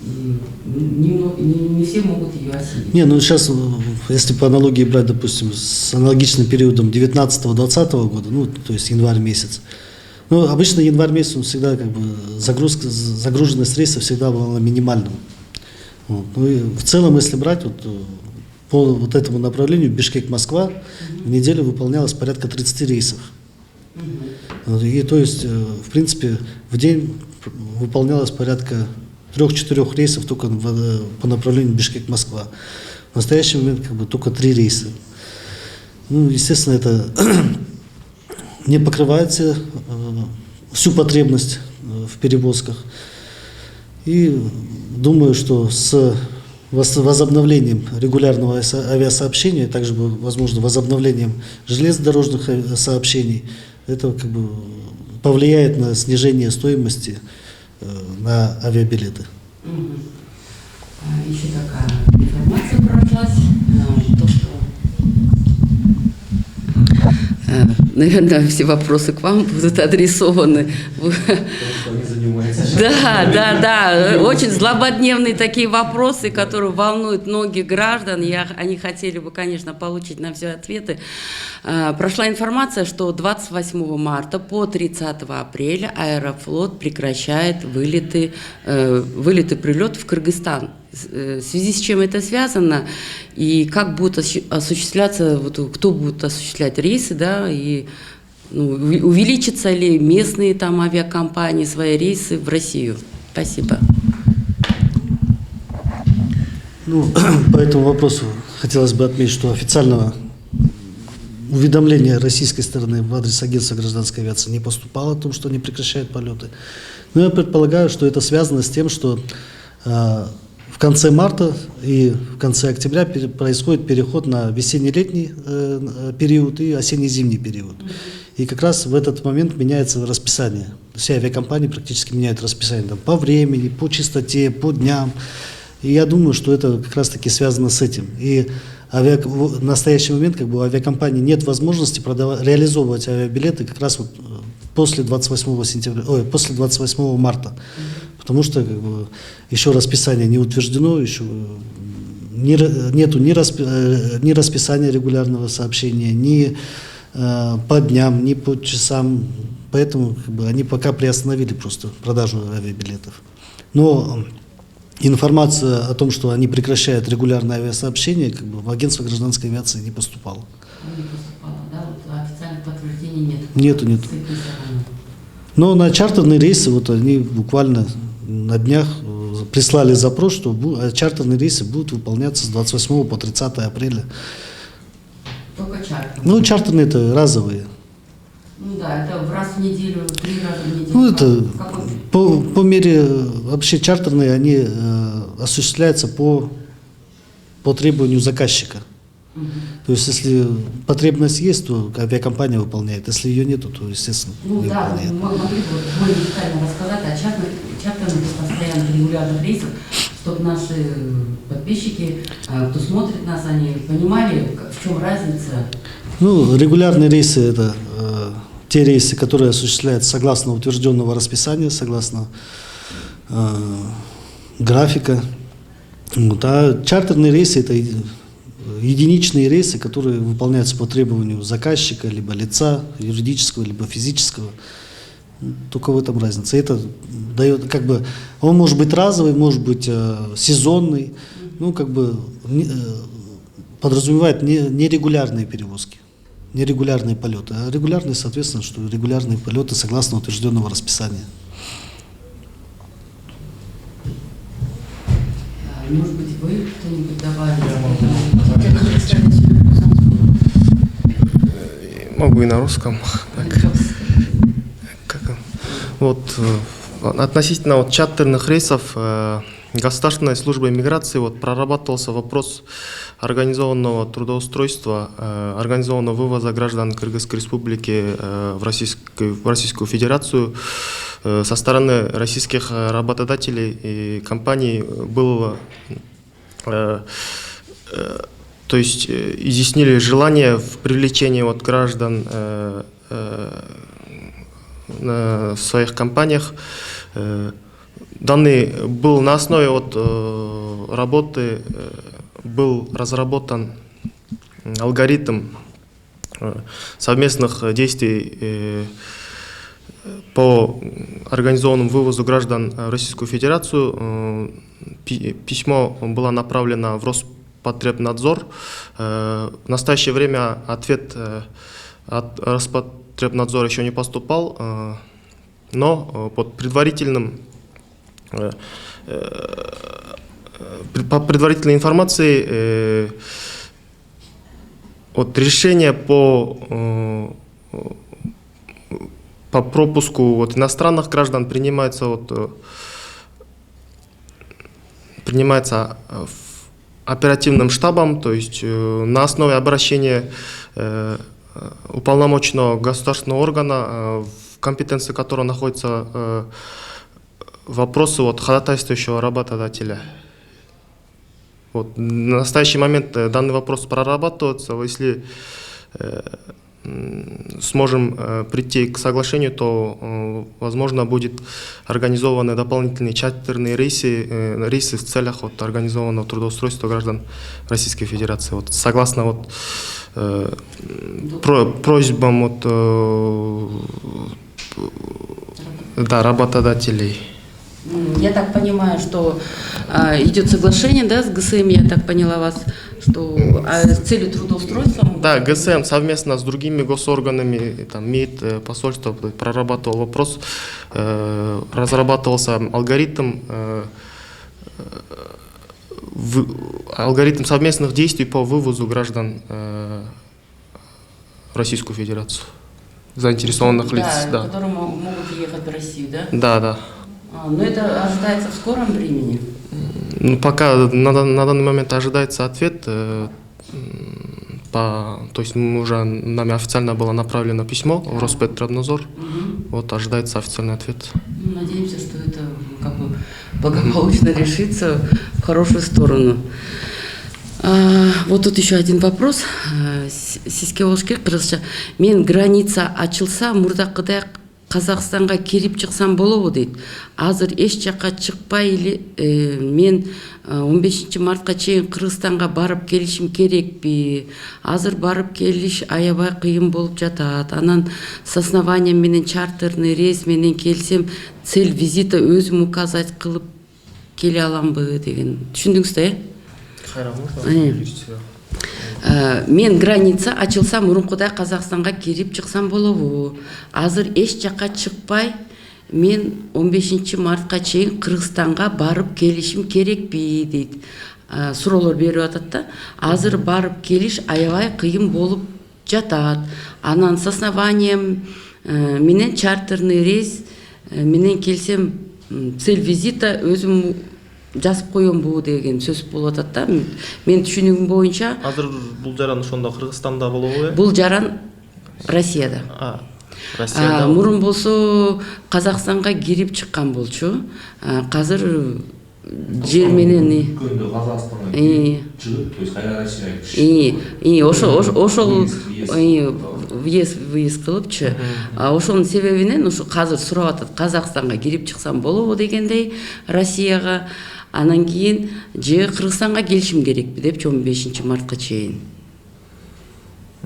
S1: и не все могут ее осилить.
S4: Не, ну сейчас, если по аналогии брать, допустим, с аналогичным периодом 19-20 года, ну, то есть январь месяц, ну, обычно январь месяц, он всегда как бы загруженность рейса всегда была минимальным. Вот. Ну и в целом, если брать, вот, по вот этому направлению Бишкек-Москва в неделю выполнялось порядка 30 рейсов. И то есть, в принципе, в день выполнялось порядка 3-4 рейсов только по направлению Бишкек-Москва. В настоящий момент как бы только 3 рейса. Ну, естественно, это не покрывает всю потребность в перевозках. И думаю, что с возобновлением регулярного авиасообщения, также, возможно, возобновлением железнодорожных сообщений, это как бы повлияет на снижение стоимости на авиабилеты.
S1: Еще такая информация прошлась, то, что, наверное, все вопросы к вам будут адресованы. Да, очень злободневные такие вопросы, которые волнуют многих граждан. Они хотели бы, конечно, получить на все ответы. Прошла информация, что 28 марта по 30 апреля Аэрофлот прекращает вылеты, прилет в Кыргызстан. В связи с чем это связано и как будут осуществляться, кто будет осуществлять рейсы, да, и увеличатся ли местные там авиакомпании свои рейсы в Россию? Спасибо.
S4: Ну, по этому вопросу хотелось бы отметить, что официального уведомления российской стороны в адрес агентства гражданской авиации не поступало о том, что они прекращают полеты. Но я предполагаю, что это связано с тем, что в конце марта и в конце октября происходит переход на весенне-летний период и осенне-зимний период. И как раз в этот момент меняется расписание. Все авиакомпании практически меняют расписание там, по времени, по частоте, по дням. И я думаю, что это как раз-таки связано с этим. И в настоящий момент как бы у авиакомпании нет возможности реализовывать авиабилеты как раз вот после 28 марта. Потому что как бы, еще расписание не утверждено, еще нету ни расписания регулярного сообщения, ни по дням, ни по часам. Поэтому как бы, они пока приостановили просто продажу авиабилетов. Но информация о том, что они прекращают регулярное авиасообщение, как бы, в агентство гражданской авиации не поступала.
S1: Не поступало, да? Вот официальных подтверждений нет.
S4: Нету. Но на чартерные рейсы, вот они буквально на днях прислали запрос, что чартерные рейсы будут выполняться с 28 по 30 апреля.
S1: Только чартерные?
S4: Ну, чартерные это разовые.
S1: Ну да, это раз в неделю, 3 раза в неделю.
S4: Ну, это
S1: Какой?
S4: по мере, вообще чартерные, они осуществляются по требованию заказчика. То есть, если потребность есть, то авиакомпания выполняет. Если ее нету, то, естественно,
S1: Ну
S4: не
S1: да,
S4: выполняет.
S1: вы могли бы более детально рассказать о чартерных постоянных регулярных рейсах, чтобы наши подписчики, кто смотрит нас, они понимали, в чем разница.
S4: Ну, регулярные рейсы – это те рейсы, которые осуществляются согласно утвержденного расписания, согласно графика. Вот. А чартерные рейсы – это единичные рейсы, которые выполняются по требованию заказчика, либо лица юридического, либо физического. Только в этом разница. Это дает, как бы, он может быть разовый, может быть сезонный, ну, как бы, подразумевает нерегулярные перевозки, нерегулярные полеты. А регулярные, соответственно, что регулярные полеты согласно утвержденного расписания.
S1: Может быть, вы что-нибудь добавите?
S2: Могу и на русском. Вот, относительно вот чартерных рейсов Государственной службой миграции вот прорабатывался вопрос организованного трудоустройства, организованного вывоза граждан Кыргызской Республики в Российскую Федерацию со стороны российских работодателей и компаний было, то есть изъяснили желание в привлечении вот граждан в своих компаниях. Данный был на основе вот работы, был разработан алгоритм совместных действий по организованному вывозу граждан в Российскую Федерацию. Письмо было направлено в Роспотребнадзор. В настоящее время ответ от Роспотребнадзора еще не поступал, но под по предварительной информации вот решение по пропуску вот иностранных граждан принимается оперативным штабом, то есть на основе обращения уполномоченного государственного органа, в компетенции которого находятся вопросы вот ходатайствующего работодателя. Вот, на настоящий момент данный вопрос прорабатывается. Если сможем прийти к соглашению, то, возможно, будет организованы дополнительные чартерные рейсы в целях вот организованного трудоустройства граждан Российской Федерации. Вот, согласно вот, просьбам вот, работодателей.
S1: Я так понимаю, что идет соглашение, да, с ГСМ, я так поняла вас, что с целью трудоустройства.
S2: Да, ГСМ совместно с другими госорганами, там, МИД, посольство прорабатывал вопрос, разрабатывался алгоритм совместных действий по вывозу граждан в Российскую Федерацию, заинтересованных лиц.
S1: Да, которые могут ехать в Россию, да?
S2: Да, да.
S1: Но это ожидается в скором времени?
S2: Ну, пока на данный момент ожидается ответ. То есть нами официально было направлено письмо в Роспотребнадзор. Вот ожидается официальный ответ.
S1: Надеемся, что это как бы благополучно решится в хорошую сторону. Вот тут еще один вопрос. Сизге болуш керек, кыргызча. Мен граница ачылса, мурдакыдай Казакстанга кирип чыксам болобу дейт. Азыр эч жакка чыкпай эле мен 15 мартка чейин Кыргызстанга барып келишим керекпи? Азыр барып келиш аябай кыйын болуп жатат. Анан с основанием менен чартерный рейс менен келсем, цель визита өзүм указать кылып келе аламбы деген. Түшүндүңүз да, мен граница ачылса мурункудай Казакстанга кирип чыксам болобу? Азыр эч жакка чыкпай мен 15 мартка чейин Кыргызстанга барып келишим керекпи дейт. Суроолор берип атат да. Азыр барып келиш аябай кыйын болуп жатат. Анан с основанием менен чартерный рейс менен келсем, цель визита өзүм жазып коембу деген сөз болуп атат да. Мен түшүнүгүм боюнча
S2: Азыр бул жаран ошондо Кыргызстанда болобу?
S1: Бул жаран Россияда.
S2: Россияда.
S1: Мурун болсо Казакстанга кирип чыккан болчу. Казыр жер менен
S3: Көндө Казакстанга чыгып, то есть кайра Россияга
S1: ошол выезд кылыпчы. Ошонун себебинен ушу казыр сурап атат, Казакстанга кирип чыксам болобу дегендей Россияга. Анан кийин же Кыргызстанга келишим керекпи депчи 15 мартка чейин.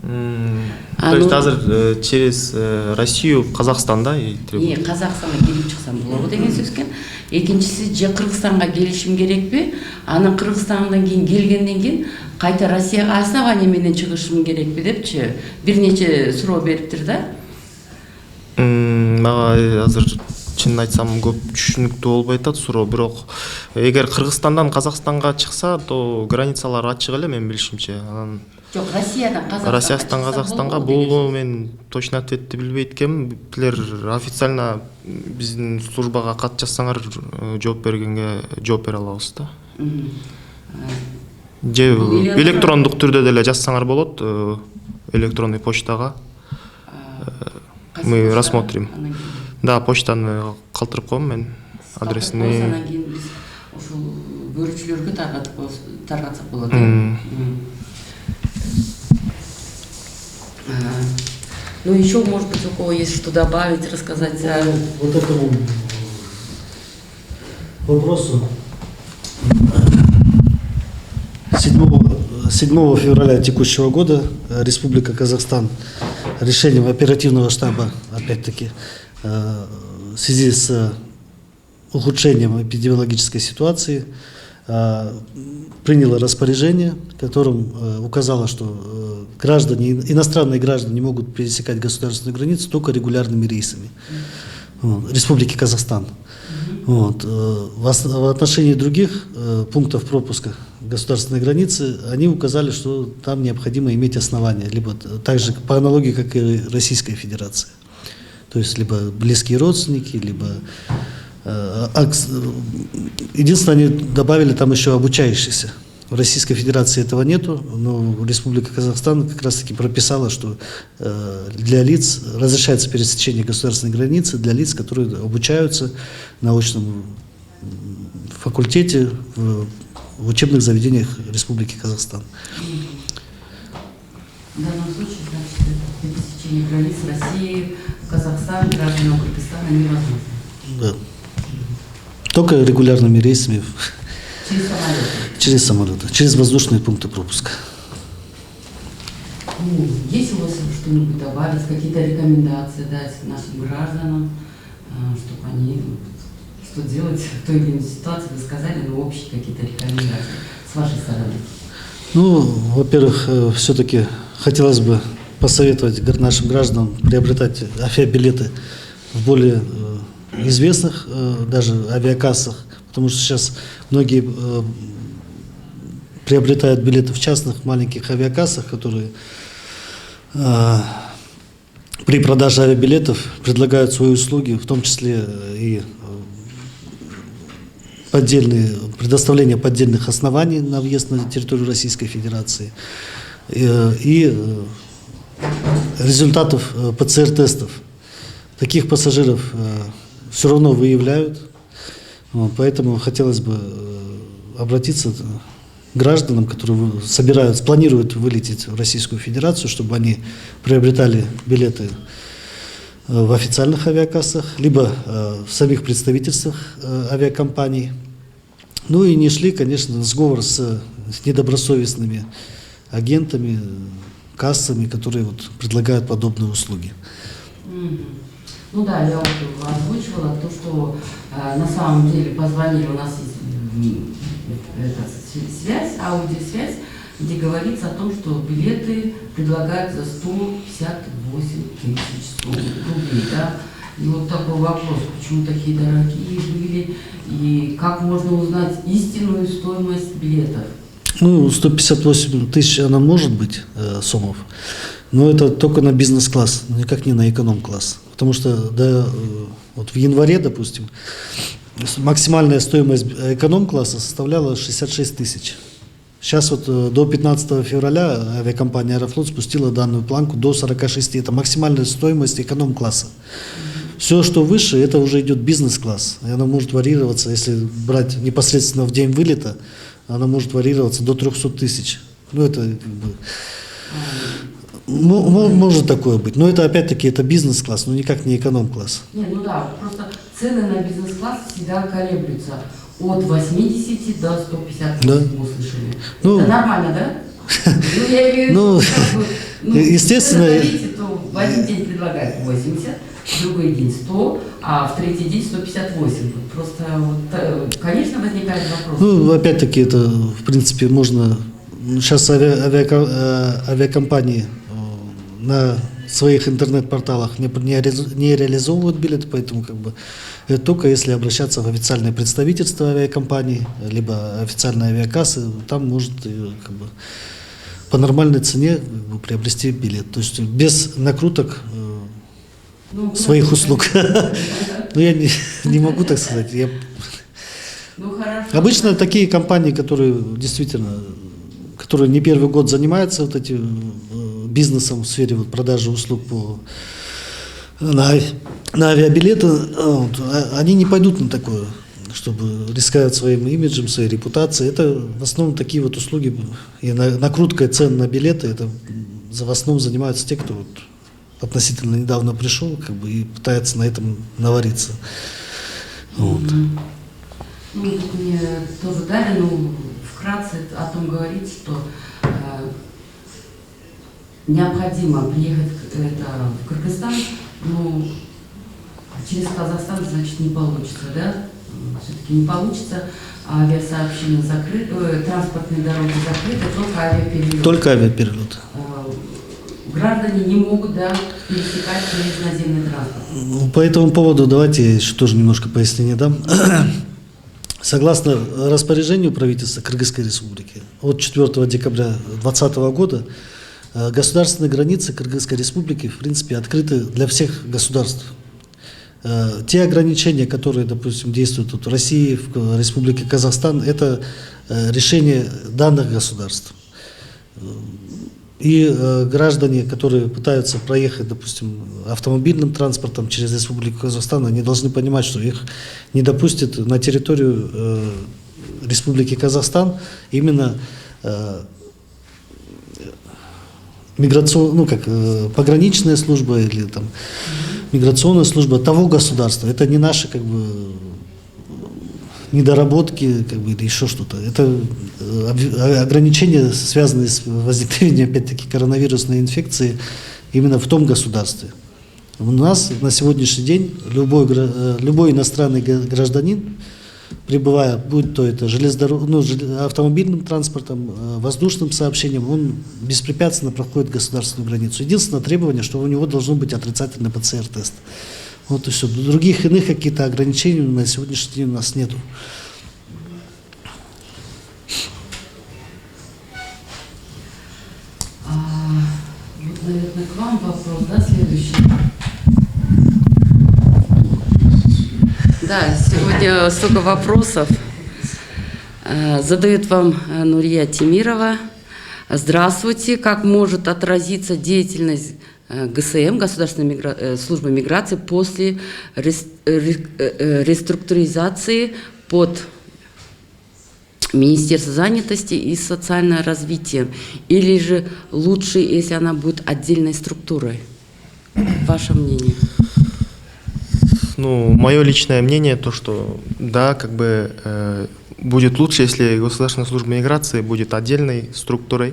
S2: То есть азыр через Россию Казакстанда
S1: Казакстанга кирип чыксам болобу деген сөз экен. Экинчиси же Кыргызстанга келишим керекпи? Анан Кыргызстандан кийин келгенден кийин кайта Россияга основание менен чыгышым керекпи депчи бир нече суроо бериптир да.
S2: Мага азыр чынын айтсам көп түшүнүктүү болбой атат суроо, бирок эгер Кыргызстандан Казакстанга чыкса, то границалар ачык эле менин билишимче. Анан
S1: Жок,
S2: Россиядан Казакстанга бул мен точно ответти билбейт экенмин. Билер официально биздин службага кат жазсаңар жооп бергенге жооп бере алабыз да. Же электрондук түрдө деле жазсаңар болот, электронный почтага. Мы рассмотрим. Да, почтаны калтырып коем мен адресini.
S1: Анан кийин биз ошол көрүүчүлөргө таргатсак болот. Ну, еще, может быть, у кого есть что добавить, рассказать о...
S4: Вот этому вопросу 7 февраля текущего года Республика Казахстан решением оперативного штаба, опять-таки, в связи с ухудшением эпидемиологической ситуации, приняла распоряжение, которым указала, что иностранные граждане не могут пересекать государственную границу только регулярными рейсами Республики Казахстан. В отношении других пунктов пропуска государственной границы они указали, что там необходимо иметь основания, либо также по аналогии, как и Российская Федерация. То есть либо близкие родственники, либо... Единственное, они добавили там еще обучающиеся. В Российской Федерации этого нету, но Республика Казахстан как раз таки прописала, что для лиц разрешается пересечение государственной границы для лиц, которые обучаются на научном факультете в учебных заведениях Республики Казахстан.
S1: В данном случае, значит, пересечение границ России, Казахстан, граждан Узбекистана невозможно.
S4: Да. Только регулярными рейсами.
S1: Через самолеты?
S4: Через самолеты, через воздушные пункты пропуска.
S1: Есть у вас что-нибудь добавить, какие-то рекомендации дать нашим гражданам, чтобы они, что делать в той или иной ситуации, вы сказали, но общие какие-то рекомендации с вашей стороны? Ну,
S4: во-первых, все-таки хотелось бы посоветовать нашим гражданам приобретать авиабилеты в более известных даже авиакассах, потому что сейчас многие приобретают билеты в частных маленьких авиакассах, которые при продаже авиабилетов предлагают свои услуги, в том числе и предоставление поддельных оснований на въезд на территорию Российской Федерации и результатов ПЦР-тестов. Таких пассажиров все равно выявляют. Вот, поэтому хотелось бы обратиться к гражданам, которые планируют вылететь в Российскую Федерацию, чтобы они приобретали билеты в официальных авиакассах, либо в самих представительствах авиакомпаний. Ну и не шли, конечно, на сговор с недобросовестными агентами, кассами, которые вот предлагают подобные услуги.
S1: Ну да, я вот озвучивала то, что на самом деле позвонили, у нас есть связь, аудиосвязь, где говорится о том, что билеты предлагают за 158 тысяч рублей, да? И вот такой вопрос, почему такие дорогие были, и как можно узнать истинную стоимость билетов?
S4: Ну, 158 тысяч она может быть, сомов, но это только на бизнес-класс, никак не на эконом-класс. Потому что вот в январе, допустим, максимальная стоимость эконом-класса составляла 66 тысяч. Сейчас вот до 15 февраля авиакомпания «Аэрофлот» спустила данную планку до 46. Это максимальная стоимость эконом-класса. Все, что выше, это уже идет бизнес-класс. И она может варьироваться, если брать непосредственно в день вылета, она может варьироваться до 300 тысяч. Ну, это как бы... Может такое быть, но это опять-таки это бизнес-класс, но никак не эконом-класс.
S1: Не, ну да, просто цены на бизнес-класс всегда колеблются от 80 до 150,
S4: да.
S1: Мы услышали.
S4: Ну,
S1: это нормально, да? Ну, я имею в виду,
S4: естественно,
S1: то в один день предлагают 80, в другой день 100, а в третий день 158. Просто, вот, конечно, возникает вопрос.
S4: Ну, опять-таки, это, в принципе, можно... Сейчас авиакомпании на своих интернет-порталах не реализовывают билеты, поэтому как бы это только если обращаться в официальное представительство авиакомпании, либо официальные авиакассы, там может как бы по нормальной цене как бы приобрести билет. То есть без накруток своих услуг. Ну, я не могу так сказать. Обычно такие компании, которые действительно, которые не первый год занимаются вот этим бизнесом в сфере вот продажи услуг на авиабилеты, они не пойдут на такое, чтобы рисковать своим имиджем, своей репутацией. Это в основном такие вот услуги, и накрутка цен на билеты, это в основном занимаются те, кто вот относительно недавно пришел, как бы, и пытается на этом навариться. Вот.
S1: Ну, мне тоже дали, ну, вкратце о том говорить, что необходимо приехать в Кыргызстан, но через Казахстан, значит, не получится, да? Все-таки не получится, авиасообщение закрыто, транспортные дороги закрыты, только авиаперелет.
S4: Только авиаперелет.
S1: Граждане не могут, да, пересекать через наземный транспорт.
S4: По этому поводу давайте я еще тоже немножко пояснение дам. Согласно распоряжению правительства Кыргызской Республики от 4 декабря 2020 года государственные границы Кыргызской Республики, в принципе, открыты для всех государств. Те ограничения, которые, допустим, действуют в России, в Республике Казахстан, это решение данных государств. И граждане, которые пытаются проехать, допустим, автомобильным транспортом через Республику Казахстан, они должны понимать, что их не допустят на территорию Республики Казахстан именно пограничная служба или там миграционная служба того государства. Это не наши как бы недоработки, как бы, или еще что-то. Это ограничения, связанные с возникновением, опять-таки, коронавирусной инфекции именно в том государстве. У нас на сегодняшний день любой иностранный гражданин, прибывая, будь то это автомобильным транспортом, воздушным сообщением, он беспрепятственно проходит государственную границу. Единственное требование, что у него должен быть отрицательный ПЦР-тест. Вот и все. Других иных каких-то ограничений на сегодняшний день у нас нету.
S1: Вот, наверное, к вам вопрос, да, следующий. Да, сегодня столько вопросов. Задает вам Нурия Тимирова. Здравствуйте. Как может отразиться деятельность ГСМ, Государственной службы миграции, после реструктуризации под Министерство занятости и социальное развитие? Или же лучше, если она будет отдельной структурой? Ваше мнение?
S2: Ну, мое личное мнение, то, что да, как бы будет лучше, если Государственная служба миграции будет отдельной структурой.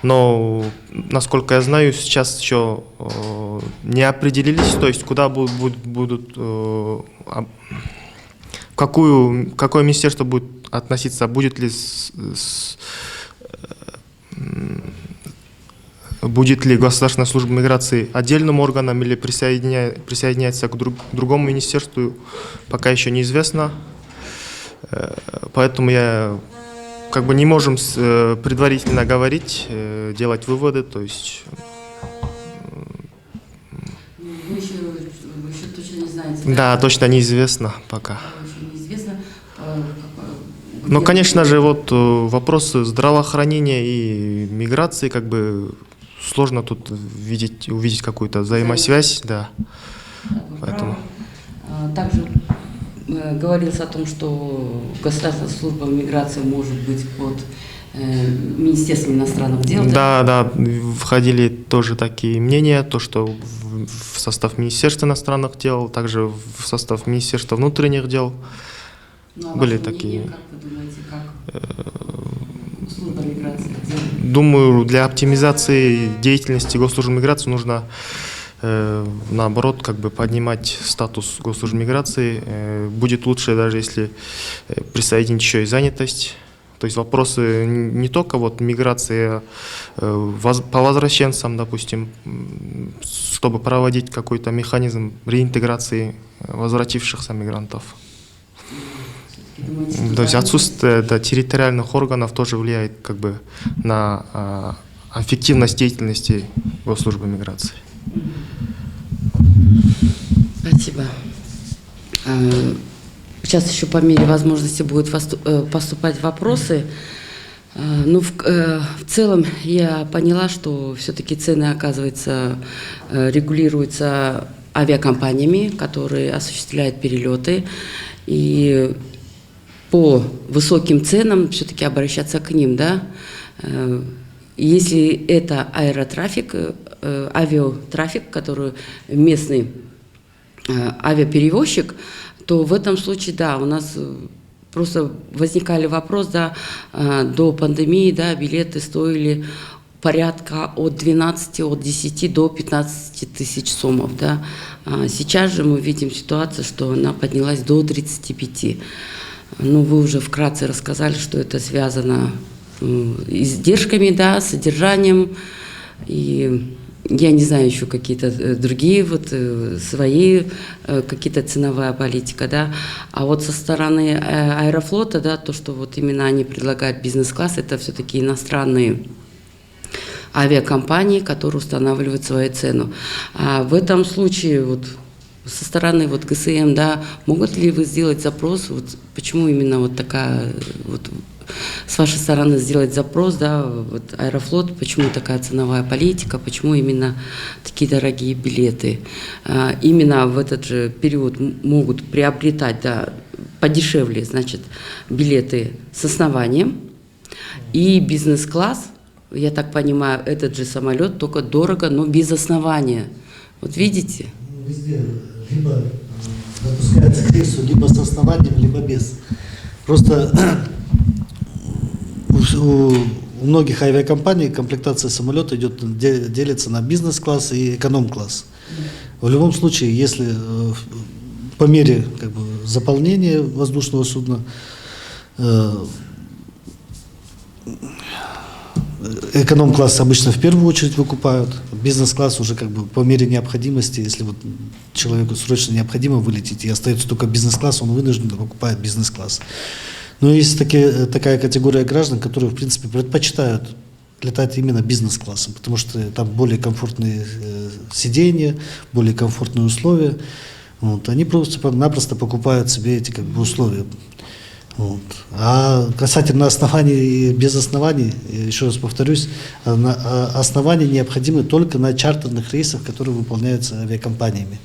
S2: Но, насколько я знаю, сейчас еще не определились, то есть куда будут какое министерство будет относиться, будет ли Государственная служба миграции отдельным органом или присоединяется к другому министерству, пока еще неизвестно. Поэтому как бы не можем предварительно говорить, делать выводы, то есть...
S1: Вы еще точно не знаете?
S2: Да, точно неизвестно пока.
S1: Еще неизвестно.
S2: Но, конечно же, вот вопросы здравоохранения и миграции, как бы сложно тут увидеть какую-то взаимосвязь, да. Поэтому...
S1: Также говорилось о том, что Государственная служба миграции может быть под Министерством иностранных дел.
S2: Да, входили тоже такие мнения, то, что в состав Министерства иностранных дел, также в состав Министерства внутренних дел были такие.
S1: Как вы думаете, как служба миграции делает?
S2: Думаю, для оптимизации деятельности госслужбы миграции нужно наоборот, как бы поднимать статус госслужбы миграции. Будет лучше, даже если присоединить еще и занятость. То есть вопросы не только вот миграции по возвращенцам, допустим, чтобы проводить какой-то механизм реинтеграции возвратившихся мигрантов. То есть отсутствие территориальных органов тоже влияет как бы на эффективность деятельности госслужбы миграции.
S1: Спасибо. Сейчас еще по мере возможности будут поступать вопросы. Ну, в целом я поняла, что все-таки цены, оказывается, регулируются авиакомпаниями, которые осуществляют перелеты. И по высоким ценам все-таки обращаться к ним, да? Если это аэротрафик, авиатрафик, который местный авиаперевозчик, то в этом случае, да, у нас просто возникали вопросы, да, до пандемии, да, билеты стоили порядка от 10 до 15 тысяч сомов, да. Сейчас же мы видим ситуацию, что она поднялась до 35. Ну, вы уже вкратце рассказали, что это связано с издержками, да, содержанием, и я не знаю еще какие-то другие вот свои какие-то ценовая политика, да, а вот со стороны Аэрофлота, да, то, что вот именно они предлагают бизнес-класс, это все-таки иностранные авиакомпании, которые устанавливают свою цену. А в этом случае вот со стороны вот ГСМ, да, могут ли вы сделать запрос, вот почему именно вот такая вот с вашей стороны сделать запрос, да, вот Аэрофлот, почему такая ценовая политика, почему именно такие дорогие билеты? Именно в этот же период могут приобретать, да, подешевле, значит, билеты с основанием и бизнес-класс, я так понимаю, этот же самолет, только дорого, но без основания. Вот видите?
S4: Везде либо допускается к рейсу, либо с основанием, либо без. Просто у многих авиакомпаний комплектация самолета делится на бизнес-класс и эконом-класс. В любом случае, если по мере как бы заполнения воздушного судна эконом-класс обычно в первую очередь выкупают, бизнес-класс уже как бы по мере необходимости, если вот человеку срочно необходимо вылететь и остается только бизнес-класс, он вынужден покупать бизнес-класс. Но есть такая категория граждан, которые, в принципе, предпочитают летать именно бизнес-классом, потому что там более комфортные сиденья, более комфортные условия. Вот. Они просто-напросто покупают себе эти как бы условия. Вот. А касательно оснований и без оснований, еще раз повторюсь, основания необходимы только на чартерных рейсах, которые выполняются авиакомпаниями.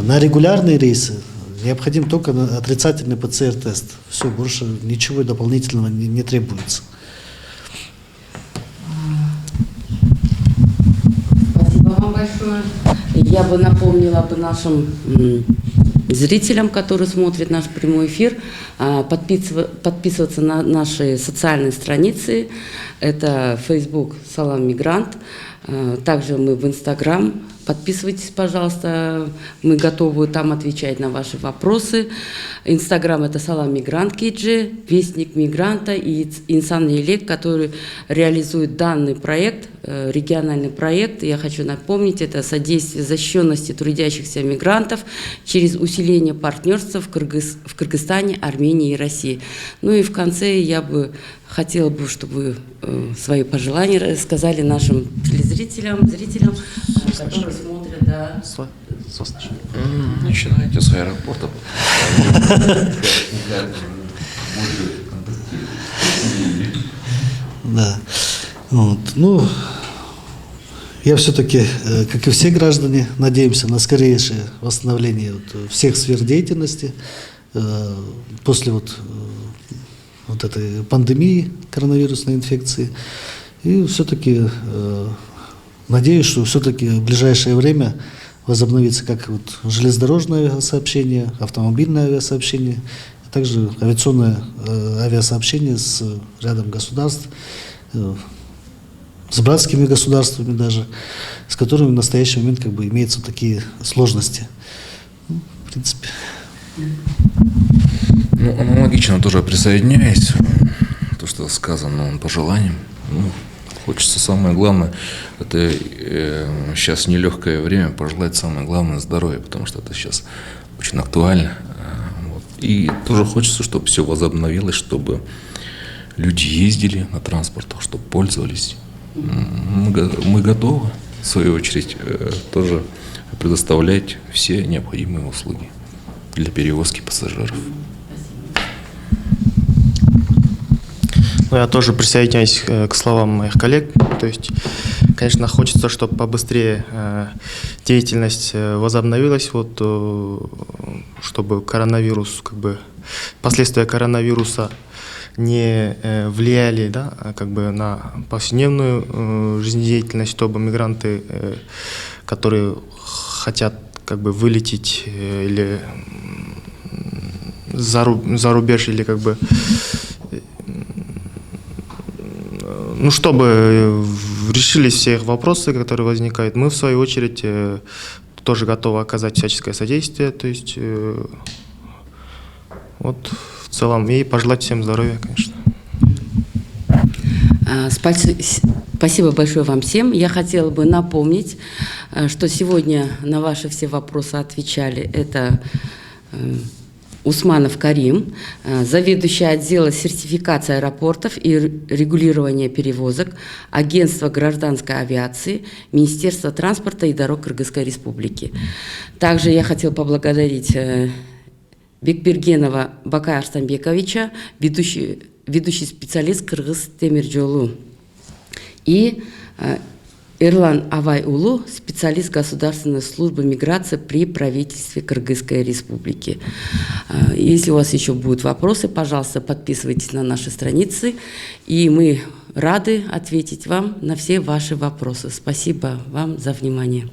S4: На регулярные рейсы Необходим только отрицательный ПЦР-тест. Все, больше ничего дополнительного не требуется.
S1: Спасибо вам большое. Я бы напомнила бы нашим зрителям, которые смотрят наш прямой эфир, подписываться на наши социальные страницы. Это Facebook «Салам Мигрант». Также мы в Instagram. Подписывайтесь, пожалуйста. Мы готовы там отвечать на ваши вопросы. Инстаграм – это «Салам Мигрант Киджи», «Вестник Мигранта» и «Инсан Елек», который реализует данный проект, региональный проект. Я хочу напомнить, это содействие защищенности трудящихся мигрантов через усиление партнерства в Кыргызстане, Армении и России. Ну и в конце я бы хотела бы, чтобы вы свои пожелания сказали нашим телезрителям, зрителям, которые смотрят, да.
S3: Начинайте с аэропорта.
S4: Да. Вот. Ну, я все-таки, как и все граждане, надеемся на скорейшее восстановление всех сфер деятельности после вот этой пандемии коронавирусной инфекции. И все-таки надеюсь, что все-таки в ближайшее время возобновится как вот железнодорожное авиасообщение, автомобильное авиасообщение, а также авиационное авиасообщение с рядом государств, с братскими государствами даже, с которыми в настоящий момент как бы имеются такие сложности. Ну, в принципе.
S3: Ну, аналогично тоже присоединяюсь, то, что сказано по желаниям. Ну, хочется самое главное, это сейчас нелегкое время, пожелать самое главное здоровья, потому что это сейчас очень актуально. Вот. И тоже хочется, чтобы все возобновилось, чтобы люди ездили на транспортах, чтобы пользовались. Мы готовы, в свою очередь, тоже предоставлять все необходимые услуги для перевозки пассажиров.
S2: Ну, я тоже присоединяюсь к словам моих коллег. То есть, конечно, хочется, чтобы побыстрее деятельность возобновилась, вот, чтобы коронавирус, как бы, последствия коронавируса не влияли, да, как бы на повседневную жизнедеятельность, чтобы мигранты, которые хотят как бы вылететь или за рубеж, или как бы, ну, чтобы решились все их вопросы, которые возникают, мы в свою очередь тоже готовы оказать всяческое содействие, то есть вот в целом, и пожелать всем здоровья, конечно.
S1: Спасибо большое вам всем. Я хотела бы напомнить, что сегодня на ваши все вопросы отвечали это Усманов Карим, заведующий отдела сертификации аэропортов и регулирования перевозок, Агентство гражданской авиации, Министерство транспорта и дорог Кыргызской Республики. Также я хотела поблагодарить Бекбергенова Бакая Арстанбековича, ведущий специалист Кыргыз Темиржолу, и Эрлан Авай-Улу, специалист Государственной службы миграции при правительстве Кыргызской Республики. Если у вас еще будут вопросы, пожалуйста, подписывайтесь на наши страницы, и мы рады ответить вам на все ваши вопросы. Спасибо вам за внимание.